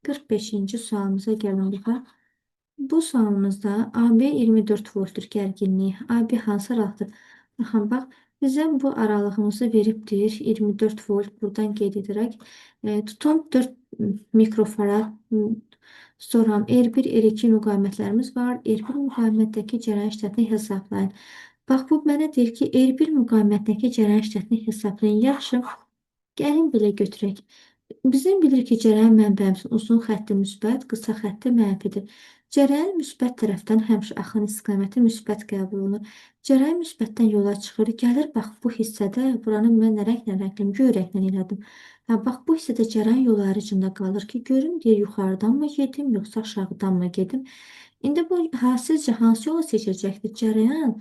45-ci sualımıza gəlin baxaq. Bu sualımızda AB 24 voltdur gərginliyi. AB hansı aralıqdır? Baxın, bax, bizə bu aralığımızı veribdir. 24 volt buradan qeyd edərək. Tutum 4 mikrofarad. Sonra R1, R2 müqavimətlərimiz var. R1 müqavimətdəki cərəyan şiddətini hesablayın. Bax, bu mənə deyir ki, R1 müqavimətdəki cərəyan şiddətini hesablayın. Yaxşı, gəlin belə götürək. Bizim bilir ki, cərəyan mənbəyimizin uzun xətti müsbət, qısa xətti mənfidir. Cərəyan müsbət tərəfdən həmişə axın istiqaməti müsbət qəbul olunur. Cərəyan müsbətdən yola çıxır. Gəlir, bax, bu hissədə buranı mən nə rənglə rənglim, göy rənglə elədim. Bax, bu hissədə cərəyan yolu ayrıcında qalır ki, görüm, deyir, yuxarıdan mı gedim, yoxsa aşağıdan mı gedim? İndi bu, sizcə hansı yolu seçəcəkdir? Cərəyan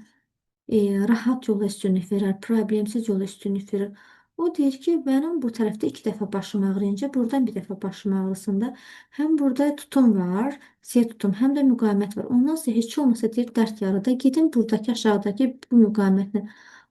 rahat yola üstünlük verir, problemsiz yola üstünlük verir. O deyir ki, mənim bu tərəfdə 2 dəfə başım ağrıyınca, buradan bir dəfə başım ağrısında həm burada tutum var, Z tutum, həm də müqavimət var. Ondan sonra heç olmasa deyir, dərd yarıda gedim buradakı aşağıdakı bu müqavimətlə.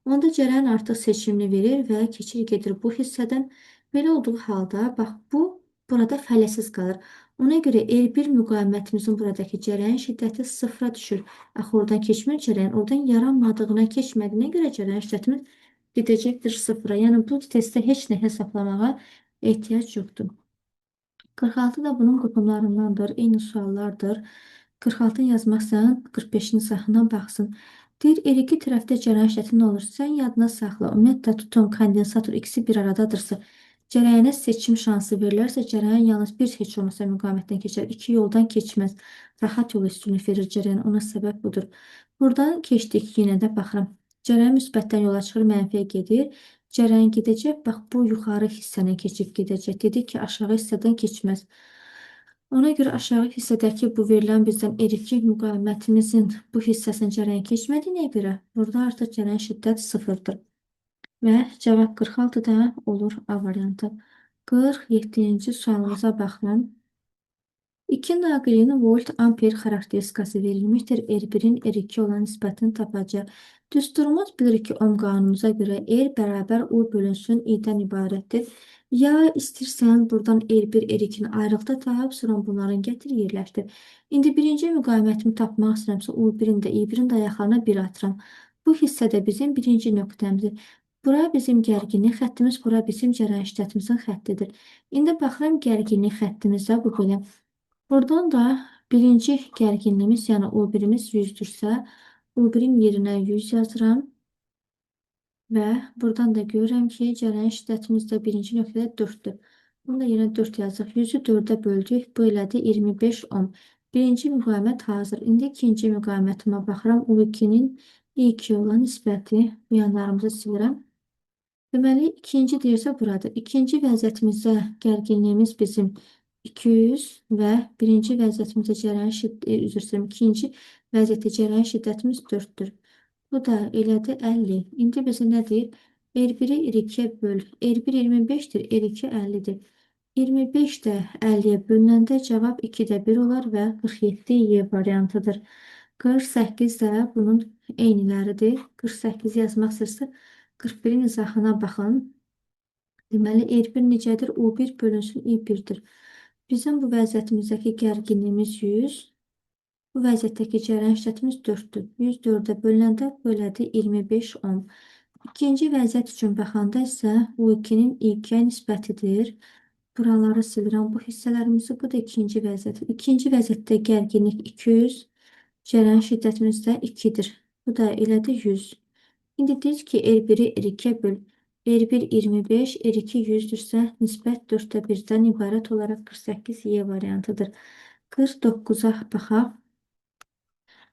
Onda cərəyan artıq seçimini verir və keçir gedir bu hissədən. Belə olduğu halda, bax, bu burada fələsiz qalır. Ona görə R1 müqavimətimizin buradakı cərəyan şiddəti sıfıra düşür. Axı, oradan keçmir cərəyan, oradan yaranmadığına keçmədiyinə görə cərəyan şiddətimiz gedəcəkdir sıfıra. Yəni, bu testdə heç nə hesablamağa ehtiyac yoxdur. 46 da bunun qruplarındandır, eyni suallardır. 46 yazmaqsan 45-in sahından baxsın. Deyir, R2 tərəfdə cərəyan şiddəti nə olur? Sən yadına saxla. Ümumiyyətlə, tutum, kondensator ikisi bir aradadırsa, Cərəyənə seçim şansı verilərsə, cərəyan yalnız bir heç olmasa müqavimətdən keçər. İki yoldan keçməz. Rahat yol üstünlük verir cərəyan. Ona səbəb budur. Buradan keçdik. Yenə də baxıram. Cərəyan müsbətdən yola çıxır, mənfiyə gedir. Cərəyan gedəcək. Bax, bu yuxarı hissədən keçib gedəcək. Dedi ki, aşağı hissədən keçməz. Ona görə aşağı hissədəki bu verilən bizdən eriklik müqavimətimizin bu hissəsinin cərəyan keçmədiyinə görə burada artıq cərəyan şiddət sıfırdır. Və cavab 46 da olur A variantı. 47-ci sualımıza baxın. İki naqilin volt-amper xarakteristikası verilmişdir. R1-in R2 olan nisbətini tapacaq. Düsturumuz bilir ki, ohm qanunumuza görə R bərabər U bölünsün I-dən ibarətdir. Ya istəyirsən buradan R1, R2-ni ayrıqda tap, sonra bunların gətir, yerləşdir. İndi birinci müqavimətimi tapmaq istəyirəmsə, U1-in də, I1-in də ayaqlarına 1 atıram. Bu hissədə bizim birinci nöqtəmizdir. Bura bizim gərginlik xəttimiz, bura bizim cərəyan şiddətimizin xəttidir. İndi baxıram gərginlik xəttimizdə bu belə. Buradan da birinci gərginliyimiz, yəni O1-imiz 100-dürsə, O1-in yerinə 100 yazıram. Və buradan da görürəm ki, cərəyan şiddətimiz də birinci nöqtədə 4-dür. Bunu da yenə 4 yazıq. 100-ü 4-ə böldük. Bu elədi 25 ohm. Birinci müqavimət hazır. İndi ikinci müqavimətimə baxıram. U2-nin I2 olan nisbəti bu yanlarımızı silirəm. Deməli, ikinci deyirsə buradır. İkinci vəziyyətimizdə gərginliyimiz bizim 200 və birinci vəziyyətimizdə cərəyan ikinci vəziyyətdə cərəyan şiddətimiz 4-dür. Bu da elədi 50. İndi bizə nə deyir? R1-i R2-yə böl. R1 25-dir, R2 50-dir. 25 də 50-yə bölünəndə cavab 2-də 1 olar və 47 Y variantıdır. 48 də bunun eyniləridir. 48 yazmaq istəyirsə 41-in izahına baxın. Deməli, R1 necədir? U1 bölünsün I1-dir. Bizim bu vəziyyətimizdəki gərginliyimiz 100. Bu vəziyyətdəki cərəyan şiddətimiz 4-dür. 104-ə bölünəndə belədir 25 ohm. İkinci vəziyyət üçün baxanda isə U2-nin I2-yə nisbətidir. Buraları silirəm bu hissələrimizi. Bu da ikinci vəziyyət. İkinci vəziyyətdə gərginlik 200. Cərəyan şiddətimiz də 2-dir. Bu da elədir 100. İndi deyir ki, R1-i R2-yə böl. R1 25, R2 100-dürsə, nisbət 4-də 1-dən ibarət olaraq 48 Y variantıdır. 49-a baxaq.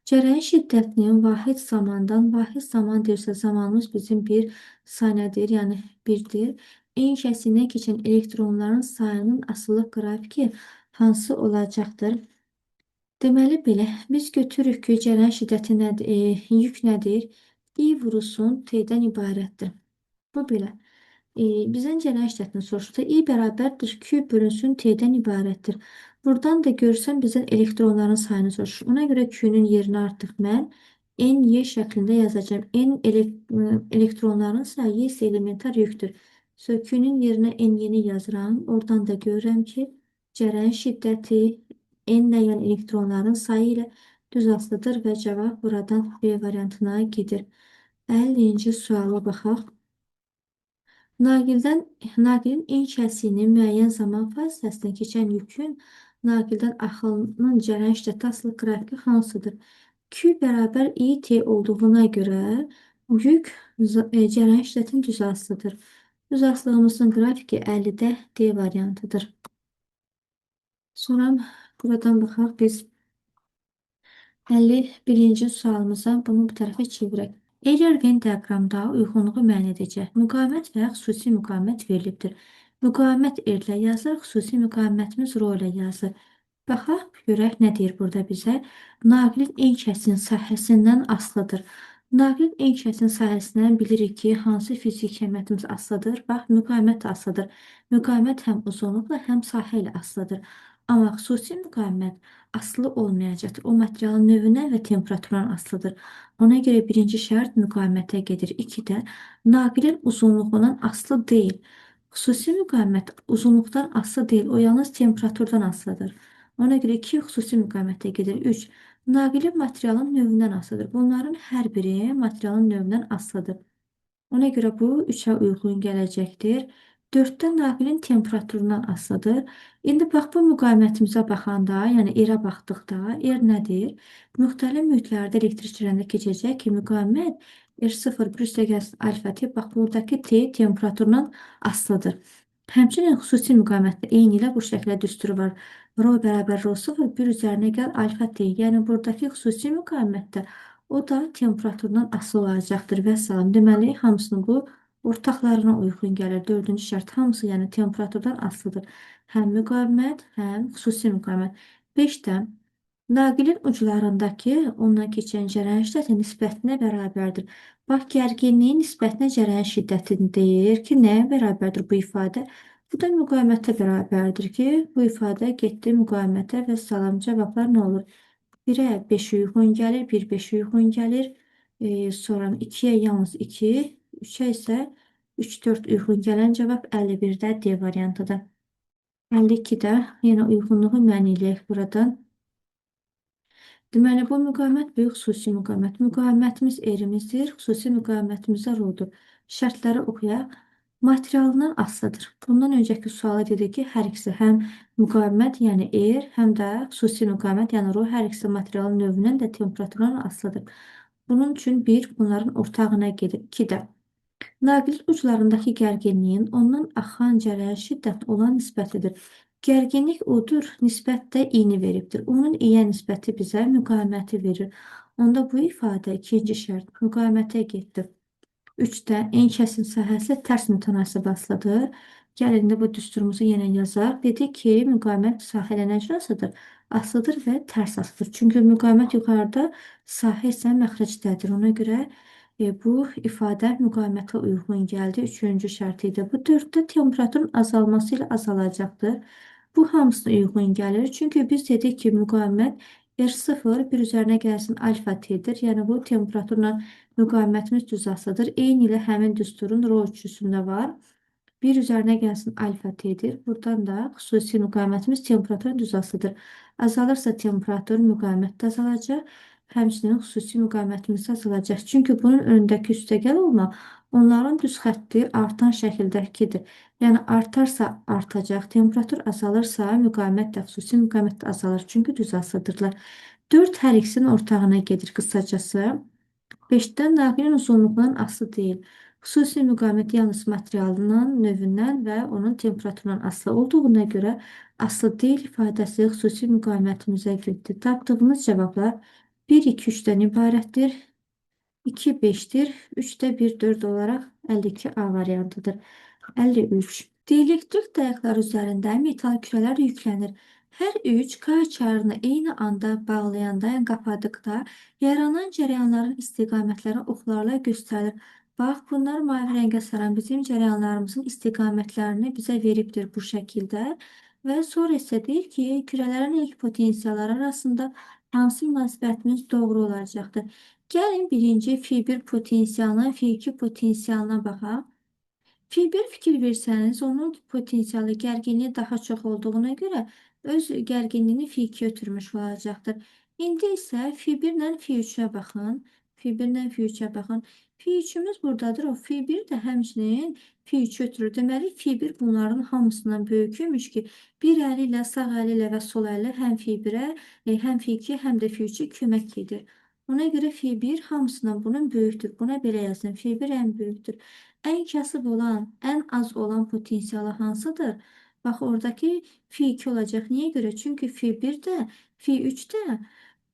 Cərəyan şiddətinin vahid zaman deyirsə, zamanımız bizim 1 saniyədir, yəni 1-dir. Eyni kəsiyinə keçən elektronların sayının asılı qrafiki hansı olacaqdır? Deməli belə, biz götürürük ki, cərəyan şiddəti nədir, yük nədir? I vurusun T-dən ibarətdir. Bu belə. Bizdən cərəyan şiddətini soruşdu. I bərabərdir Q bölünsün T-dən ibarətdir. Buradan da görürsən bizdən elektronların sayını soruşur. Ona görə Q-nun yerinə artıq mən NY şəklində yazacağım. Elektronların sayı isə elementar yükdür. Q-nun yerinə NY-ni yazıram. Oradan da görürəm ki, cərəyan şiddəti N-lə yəni elektronların sayı ilə düz asılıdır və cavab buradan B variantına gedir. 50-ci suala baxaq. Naqilin en kəsiyinin müəyyən zaman fasiləsindən keçən yükün naqildən axının cərəyan şiddəti asılı qrafiki hansıdır? Q bərabər IT olduğuna görə yük cərəyan şiddətin düz asılıdır. Düz asılığımızın qrafiki 50-də D variantıdır. Sonra buradan baxaq biz 51-ci sualımıza bunu bu tərəfə çevirək. Əgər Venn diaqramda uyğunluğu müəyyən edəcək, müqavimət və ya xüsusi müqavimət verilibdir. Müqavimət R ilə yazılır, xüsusi müqavimətimiz ρ ilə yazılır. Baxaq, görək nə deyir burada bizə? Naqilin en kəsin sahəsindən asılıdır. Naqilin en kəsin sahəsindən bilirik ki, hansı fiziki əməliyyatımız asılıdır? Bax, müqavimət asılıdır. Müqavimət həm uzunluqla, həm sahə ilə asılıdır. Amma xüsusi müqavimət asılı olmayacaqdır. O materialın növünə və temperaturundan asılıdır. Ona görə birinci şərt müqavimətə gedir. 2-də naqilin uzunluğundan asılı deyil. Xüsusi müqavimət uzunluqdan asılı deyil. O yalnız temperaturdan asılıdır. Ona görə 2 xüsusi müqavimətə gedir. 3. Naqilin materialın növündən asılıdır. Bunların hər biri materialın növündən asılıdır. Ona görə bu 3-ə uyğun gələcəkdir. 4-də naqilin temperaturundan asılıdır. İndi bax, bu müqavimətimizə baxanda, yəni R-ə baxdıqda, R nədir? Müxtəlif mühitlərdə elektrik cərəyanda keçəcək ki, müqavimət R0 + alfa T, bax, buradakı T temperaturundan asılıdır. Həmçinin xüsusi müqamətdə eyni ilə bu şəkildə düsturu var. Rho bərabər rho 0 bir üzərinə gəl alfa t. Yəni buradakı xüsusi müqamətdə o da temperaturdan asılı olacaqdır və salam. Deməli, hamısını bu ortaqlarına uyğun gəlir. Dördüncü şərt hamısı, yəni temperaturdan asılıdır. Həm müqavimət, həm xüsusi müqavimət. 5-də naqilin uclarındakı ondan keçən cərəyan şiddəti nisbətinə bərabərdir. Bax, gərginliyin nisbətinə cərəyan şiddətini deyir ki, nəyə bərabərdir bu ifadə? Bu da müqavimətə bərabərdir ki, bu ifadə getdi müqavimətə və salam cavablar nə olur? 1-ə 5 uyğun gəlir, 1 5 uyğun gəlir. Sonra 2-yə yalnız 2, 3-ə isə 3 4 uyğun gələn cavab 51-də D variantıdır. 52-də yenə uyğunluğu məniləyək buradan. Deməli, bu müqavimət böyük xüsusi müqavimət. Müqavimətimiz erimizdir, xüsusi müqavimətimiz də rhodur. Şərtləri oxuyaq. Materialından asılıdır. Bundan öncəki suala dedik ki, hər ikisi həm müqavimət, yəni er, həm də xüsusi müqavimət, yəni rho hər ikisi materialın növündən də temperaturundan asılıdır. Bunun üçün bir, bunların ortağına gedir. 2-də naqilin uclarındakı gərginliyin ondan axan cərəyan şiddəti olan nisbətidir. Gərginlik odur, nisbət də i-ni veribdir. Onun i-yə nisbəti bizə müqaviməti verir. Onda bu ifadə ikinci şərt müqavimətə getdi. 3-də en kəsim sahəsi tərs mütənasib asılıdır. Gəlin də bu düsturumuzu yenə yazaq. Dedi ki, müqavimət sahə ilə necə asılıdır? Asılıdır və tərs asılıdır. Çünki müqavimət yuxarıda, sahə isə məxrəcdədir. Ona görə bu ifadə müqavimətə uyğun gəldi. Üçüncü şərt idi. Bu 4-də temperaturun azalması ilə azalacaqdır. Bu hamısına uyğun gəlir. Çünki biz dedik ki, müqavimət R0 bir üzərinə gəlsin alfa t'dir. Yəni bu temperaturla müqavimətimiz düz asılıdır. Eyni ilə həmin düsturun rho ölçüsündə var. Bir üzərinə gəlsin alfa t'dir. Buradan da xüsusi müqavimətimiz temperaturun düz asılıdır. Azalırsa temperatur müqavimət də azalacaq. Həmçinin xüsusi müqavimətimiz azalacaq. Çünki bunun önündəki üstəgəl olma onların düz xətti artan şəkildəkidir. Yəni artarsa artacaq, temperatur azalırsa müqavimət də xüsusi müqavimət də azalır. Çünki düz asılıdırlar. 4 hər ikisinin ortağına gedir qısacası. 5-də naqilin uzunluğundan asılı deyil. Xüsusi müqavimət yalnız materialının növündən və onun temperaturundan asılı olduğuna görə asılı deyil ifadəsi xüsusi müqavimətimizə getdi. Tapdığımız cavablar 1, 2, 3-dən ibarətdir. 2, 5-dir. 3-də 1, 4 olaraq 52A variantıdır. 53. Dielektrik dayaqlar üzərində metal kürələr yüklənir. Hər üç K çarını eyni anda bağlayanda, yəni qapadıqda yaranan cərəyanların istiqamətləri oxlarla göstərilir. Bax, bunlar mavi rəngə saran bizim cərəyanlarımızın istiqamətlərini bizə veribdir bu şəkildə. Və sonra isə deyir ki, kürələrin ilk potensialları arasında hansı münasibətimiz doğru olacaqdır. Gəlin birinci F1 potensialına, F2 potensialına baxaq. F1 fikir versəniz, onun potensialı gərginliyi daha çox olduğuna görə öz gərginliyini F2 ötürmüş olacaqdır. İndi isə F1 ilə F3-ə baxın. F1 ilə F3-ə baxın. F3-ümüz buradadır. O F1 də həmçinin F3 ötürür. Deməli, F1 bunların hamısından böyükmüş ki, bir əli ilə, sağ əli ilə və sol əli həm F1-ə, həm F2, həm də F3-ə kömək edir. Ona görə F1 hamısından bunun böyükdür. Buna belə yazın. F1 ən böyükdür. Ən kasıb olan, ən az olan potensialı hansıdır? Bax, oradakı F2 olacaq. Niyə görə? Çünki F1 də, F3 də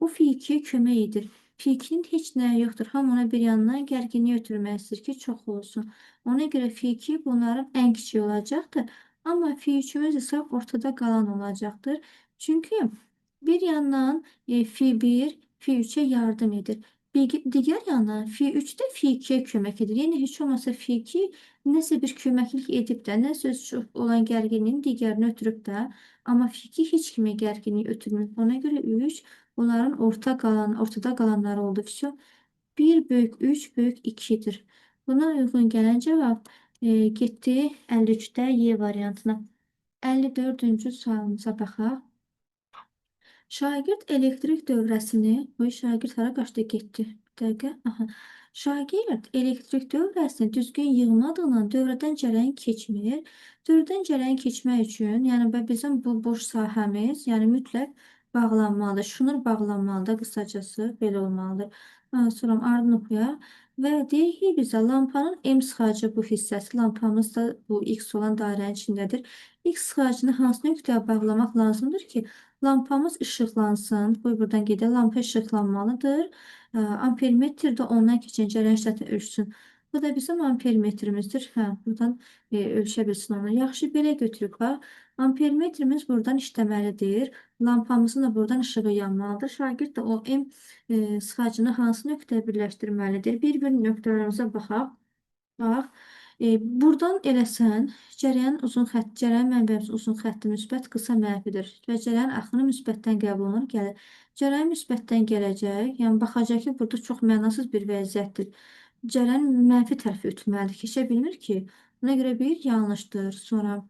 o F2-yə kömək edir. F2-nin heç nəyi yoxdur. Hamı ona bir yandan gərginliyi ötürmək istəyir ki, çox olsun. Ona görə F2 bunların ən kiçik olacaqdır. Amma F3-ümüz isə ortada qalan olacaqdır. Çünki bir yandan F1 F3-ə yardım edir. Digər yandan F3 də F2-yə kömək edir. Yəni, heç olmasa F2 nəsə bir köməklik edib də, nə söz çox olan gərginliyin digərini ötürüb də, amma F2 heç kimi gərginliyi ötürmür. Ona görə 3 bunların ortada qalanları oldu. 1 böyük 3 böyük 2-dir. Buna uyğun gələn cavab getdi 53-də Y variantına. 54-cü sualımıza baxaq. Şagird elektrik dövrəsini, şagird hara qaçdı getdi? Bir dəqiqə. Aha. Şagird elektrik dövrəsini düzgün yığmadığından dövrədən cərəyan keçmir. Dövrədən cərəyan keçmək üçün, yəni bizim bu boş sahəmiz, yəni mütləq bağlanmalıdır. Şnur bağlanmalıdır. Qısacası belə olmalıdır. Sonra ardını oxuyaq. Və deyir ki, bizə lampanın M sıxacı bu hissəsi, lampamız da bu X olan dairənin içindədir. X sıxacını hansı nöqtəyə bağlamaq lazımdır ki, lampamız işıqlansın. Qoy buradan gedə, lampa işıqlanmalıdır. Ampermetr də ondan keçən cərəyan şiddətini ölçsün. Bu da bizim ampermetrimizdir. Hə, buradan ölçə bilsin onu. Yaxşı, belə götürük. Bax, ampermetrimiz buradan işləməlidir. Lampamızın da buradan ışığı yanmalıdır. Şagird də o M sıxacını hansı nöqtəyə birləşdirməlidir? Bir-bir nöqtələrimizə baxaq. Bax, buradan eləsən, cərəyan mənbəmiz uzun xətti müsbət qısa mənfidir və cərəyan axını müsbətdən qəbul olunur, gəlir. Cərəyan müsbətdən gələcək, yəni baxacaq ki, burada çox mənasız bir vəziyyətdir. Cərəyan mənfi tərəfi ötürməlidir, keçə bilmir ki. Buna görə bir yanlışdır. Sonra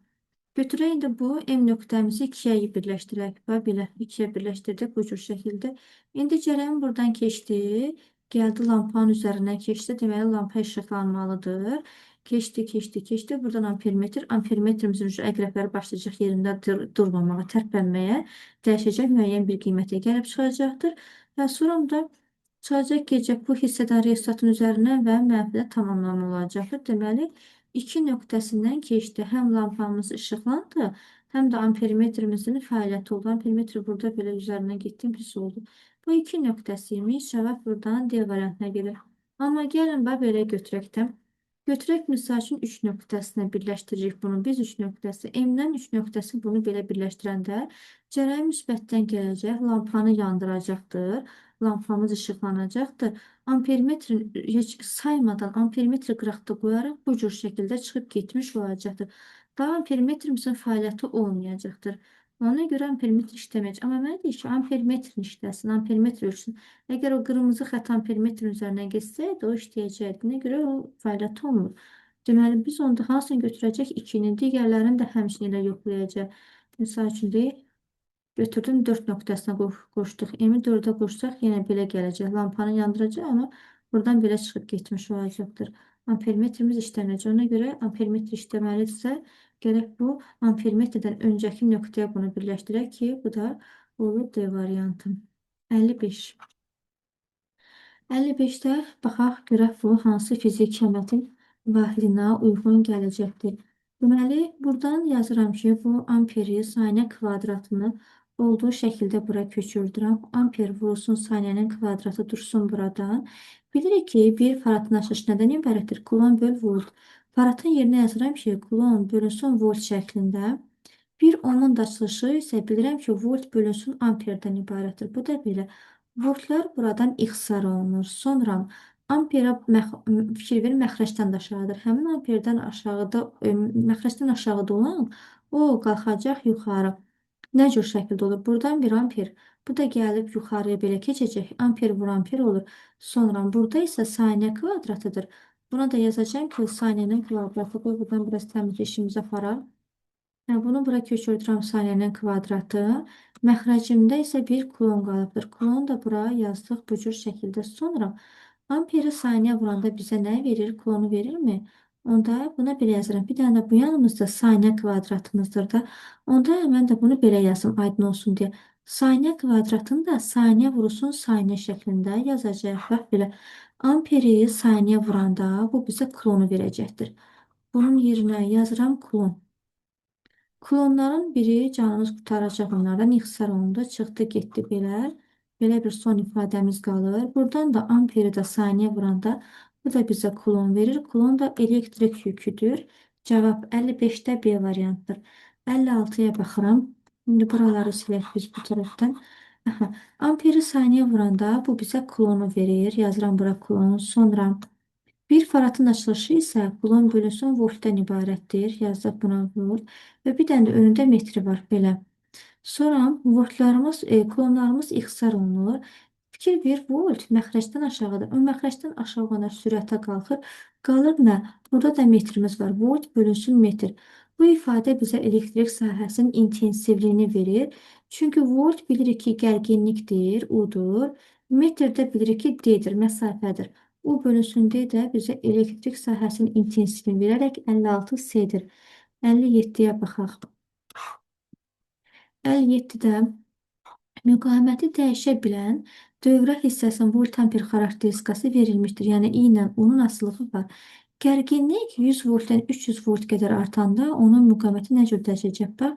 götürək indi bu M nöqtəmizi ikiyə birləşdirək. Və belə ikiyə birləşdirdik bu cür şəkildə. İndi cərəyan buradan keçdi. Gəldi lampanın üzərindən keçdi. Deməli lampa işıqlanmalıdır. Keçdi, keçdi, keçdi. Buradan ampermetr. Ampermetrimizin əqrəbləri başlayacaq yerində durmamağa, tərpənməyə. Dəyişəcək müəyyən bir qiymətə gəlib çıxacaqdır. Və sonra da çıxacaq gələcək bu hissədən restartın üzərindən və mənfidə tamamlanma olacaqdır. Deməli, iki nöqtəsindən keçdi. Həm lampamız işıqlandı, həm də ampermetrimizin fəaliyyəti oldu. Ampermetr burada belə üzərindən getdim, pis oldu. Bu iki nöqtəsiymiş. Cavab buradan D variantına gelir. Amma gəlin bax belə götürək də. Götürək misal üçün 3 nöqtəsinə birləşdiririk bunu. Biz 3 nöqtəsi, M-dən 3 nöqtəsi bunu belə birləşdirəndə cərəyan müsbətdən gələcək, lampanı yandıracaqdır. Lampamız işıqlanacaqdır. Ampermetrin heç saymadan ampermetri qıraqda qoyaraq bu cür şəkildə çıxıb getmiş olacaqdır. Daha ampermetrimizin fəaliyyəti olmayacaqdır. Ona görə ampermetr işləməyəcək. Amma mənə deyir ki, ampermetrin işləsin, ampermetr ölçsün. Əgər o qırmızı xətt ampermetrin üzərindən geçsəydi, o işləyəcəkdi. Nə görə o fəaliyyəti olmur. Deməli, biz onda hansını götürəcək? 2-ni, digərlərini də həmçinin ilə yoxlayacaq. Misal üçün deyil. Götürdüm 4 nöqtəsinə qoşduq. M-i 4-ə qoşsaq yenə belə gələcək. Lampanı yandıracaq, amma buradan belə çıxıb getmiş olacaqdır. Ampermetrimiz işləməyəcək. Ona görə ampermetr işləməlidirsə, gərək bu ampermetrdən öncəki nöqtəyə bunu birləşdirək ki, bu da olur D variantı. 55. 55-də baxaq, görək bu hansı fiziki əmətin vahidinə uyğun gələcəkdir. Deməli, buradan yazıram ki, bu amperi saniyə kvadratını olduğu şəkildə bura köçürdürəm. Amper vurulsun saniyənin kvadratı dursun buradan. Bilirik ki, bir faradın açılışı nədən ibarətdir? Kulon böl volt. Faradın yerinə yazıram ki, kulon bölünsün volt şəklində. Bir onun da açılışı isə bilirəm ki, volt bölünsün amperdən ibarətdir. Bu da belə. Voltlar buradan ixtisar olunur. Sonra ampera fikir verin, məxrəcdən də aşağıdır. Həmin amperdən aşağıda, məxrəcdən aşağıda olan o qalxacaq yuxarı. Nə cür şəkildə olur? Buradan bir amper. Bu da gəlib yuxarıya belə keçəcək. Amper vur amper olur. Sonra burada isə saniyə kvadratıdır. Buna da yazacağım ki, saniyənin kvadratı. Qoy buradan biraz təmiz işimizi aparaq. Bunu bura köçürdürəm saniyənin kvadratı. Məxrəcimdə isə bir kulon qalıbdır. Kulonu da bura yazdıq bu cür şəkildə. Sonra amperi saniyə vuranda bizə nə verir? Kulonu verirmi? Onda buna belə yazıram. Bir dənə də bu yanımızda saniyə kvadratımızdır da. Onda mən də bunu belə yazım, aydın olsun deyə. Saniyə kvadratını da saniyə vurulsun saniyə şəklində yazacaq. Bax belə. Amperi saniyə vuranda bu bizə kulonu verəcəkdir. Bunun yerinə yazıram kulon. Klonların biri canımız qurtaracaq onlardan ixtisar olundu. Çıxdı, getdi belə. Belə bir son ifadəmiz qalır. Buradan da amperi də saniyə vuranda bu da bizə klon verir. Klon da elektrik yüküdür. Cavab 55-də B variantdır. 56-ya baxıram. İndi buraları silək biz bu tərəfdən. Aha. Amperi saniyə vuranda bu bizə klonu verir. Yazıram bura klon. Sonra bir faradın açılışı isə kulon bölünsün voltdan ibarətdir. Yazdıq buna volt. Və bir dənə də önündə metri var belə. Sonra voltlarımız, klonlarımız ixtisar olunur. Fikir ver, volt məxrəcdən aşağıdır. O məxrəcdən aşağı olana sürətə qalxır. Qalır nə? Burada da metrimiz var. Volt bölünsün metr. Bu ifadə bizə elektrik sahəsinin intensivliyini verir. Çünki volt bilirik ki, gərginlikdir, udur. Metr də bilirik ki, D-dir, məsafədir. U bölünsün D də bizə elektrik sahəsinin intensivini verərək 56 C-dir. 57-yə baxaq. 57-də Müqaməti dəyişə bilən dövrə hissəsinin volt amper xarakteristikası verilmişdir. Yəni i ilə onun asılılığı var. Gərginlik 100 voltdan 300 volt qədər artanda onun müqaməti nə cür dəyişəcək? Bax,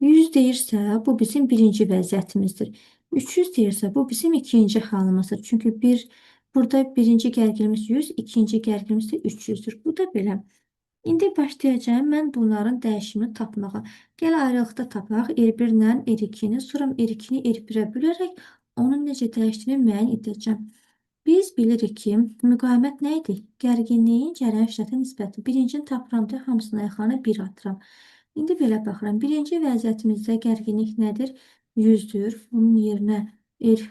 100 deyirsə, bu bizim birinci vəziyyətimizdir. 300 deyirsə, bu bizim ikinci halımızdır. Çünki burada birinci gərginimiz 100, ikinci gərginimiz də 300-dür. Bu da belə. İndi başlayacağım mən bunların dəyişimini tapmağa. Gəl ayrılıqda tapaq R1 ilə R2-ni, sonra R2-ni R1-ə bölərək onun necə dəyişdiyini müəyyən edəcəm. Biz bilirik ki, müqavimət nə idi? Gərginliyin cərəyan şiddətinə nisbəti. Birincini tapıramda hamısının ayaqlarına 1 atıram. İndi belə baxıram. Birinci vəziyyətimizdə gərginlik nədir? 100-dür. Onun yerinə R,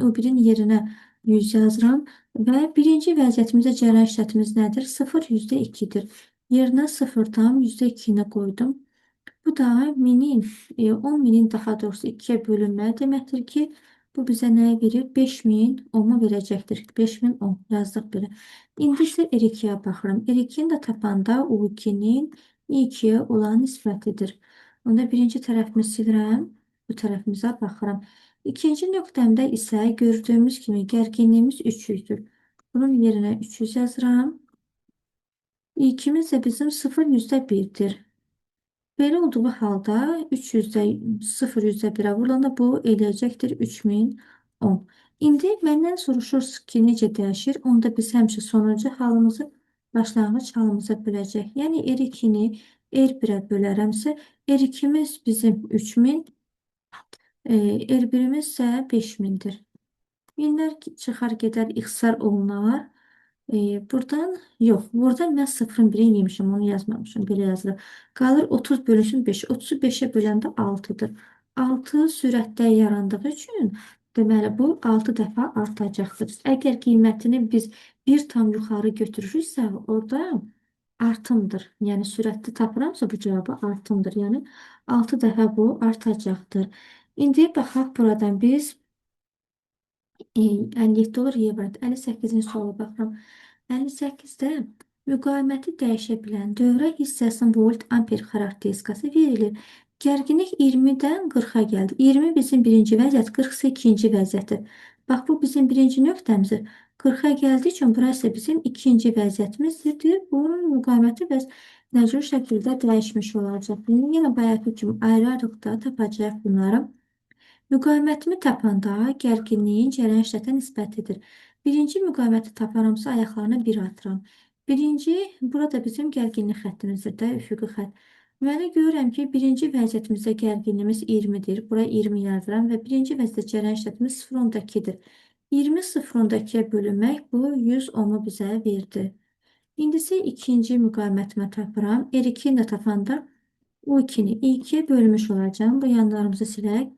o birin yerinə 100 yazıram və birinci vəziyyətimizdə cərəyan şiddətimiz nədir? 0,2-dir. Yerinə 0,2 %2-ni qoydum. Bu da 10.000-in daha doğrusu 2-yə bölünmə deməkdir ki, bu bizə nə verir? 5.000 ohmu verəcəkdir. 5.000 ohm yazdıq belə. İndi isə R2-yə baxıram. R2-ni də tapanda U2-nin I2-yə olan nisbətidir. Onda birinci tərəfimi silirəm. Bu tərəfimizə baxıram. İkinci nöqtəmdə isə gördüyümüz kimi gərginliyimiz 300-dür. Bunun yerinə 300 yazıram. İlkimiz də bizim 0,1'dir. Belə olduğu halda 300-də 0,1'ə vurulanda bu eləyəcəkdir 3000 ohm. İndi məndən soruşursunuz ki, necə dəyişir? Onda biz həmişə sonuncu halımızı başlanğıc halımıza böləcək. Yəni R2-ni R1-ə bölərəmsə, R2-miz bizim 3000, R1-imiz isə 5000-dir. Minlər çıxar gedər, ixtisar olunar. Buradan yox. Burada mən 0,1'i yemişim. Onu yazmamışım. Belə yazılır. Qalır 30 bölünsün 5. 30'u 5'ə böləndə 6'dır. 6 sürətdə yarandığı üçün deməli bu 6 dəfə artacaqdır. Əgər qiymətini biz 1 tam yuxarı götürürüksə, orada artımdır. Yəni sürətli tapıramsa bu cavabı artımdır. Yəni 6 dəfə bu artacaqdır. İndi baxaq buradan biz 57 olur, Y var. 58-ci suala baxıram. 58-də müqaviməti dəyişə bilən dövrə hissəsinin volt amper xarakteristikası verilir. Gərginlik 20-dən 40-a gəldi. 20 bizim birinci vəziyyət, 40 isə ikinci vəziyyətdir. Bax, bu bizim birinci nöqtəmizdir. 40-a gəldiyi üçün burası bizim ikinci vəziyyətimizdir. Bunun müqaviməti bəs nə cür şəkildə dəyişmiş olacaq. Yenə bayaqki kimi ayrı-ayrılıqda tapacaq bunları. Müqavimətimi tapanda gərginliyin cərəyan şiddətinə nisbətidir. Birinci müqaviməti taparamsa ayaqlarına 1 atıram. Birinci, burada bizim gərginlik xəttimizdir də, üfüqi xətt. Deməli, görürəm ki, birinci vəziyyətimizdə gərginliyimiz 20-dir. Buraya 20 yazıram və birinci vəziyyətdə cərəyan şiddətimiz 0,2-dir. 20 0,2-yə bölünmək bu 100 ohmu bizə verdi. İndi isə ikinci müqavimətimə tapıram. R2-ni də tapanda U2-ni I2-yə bölmüş olacağım. Bu yanlarımızı silək.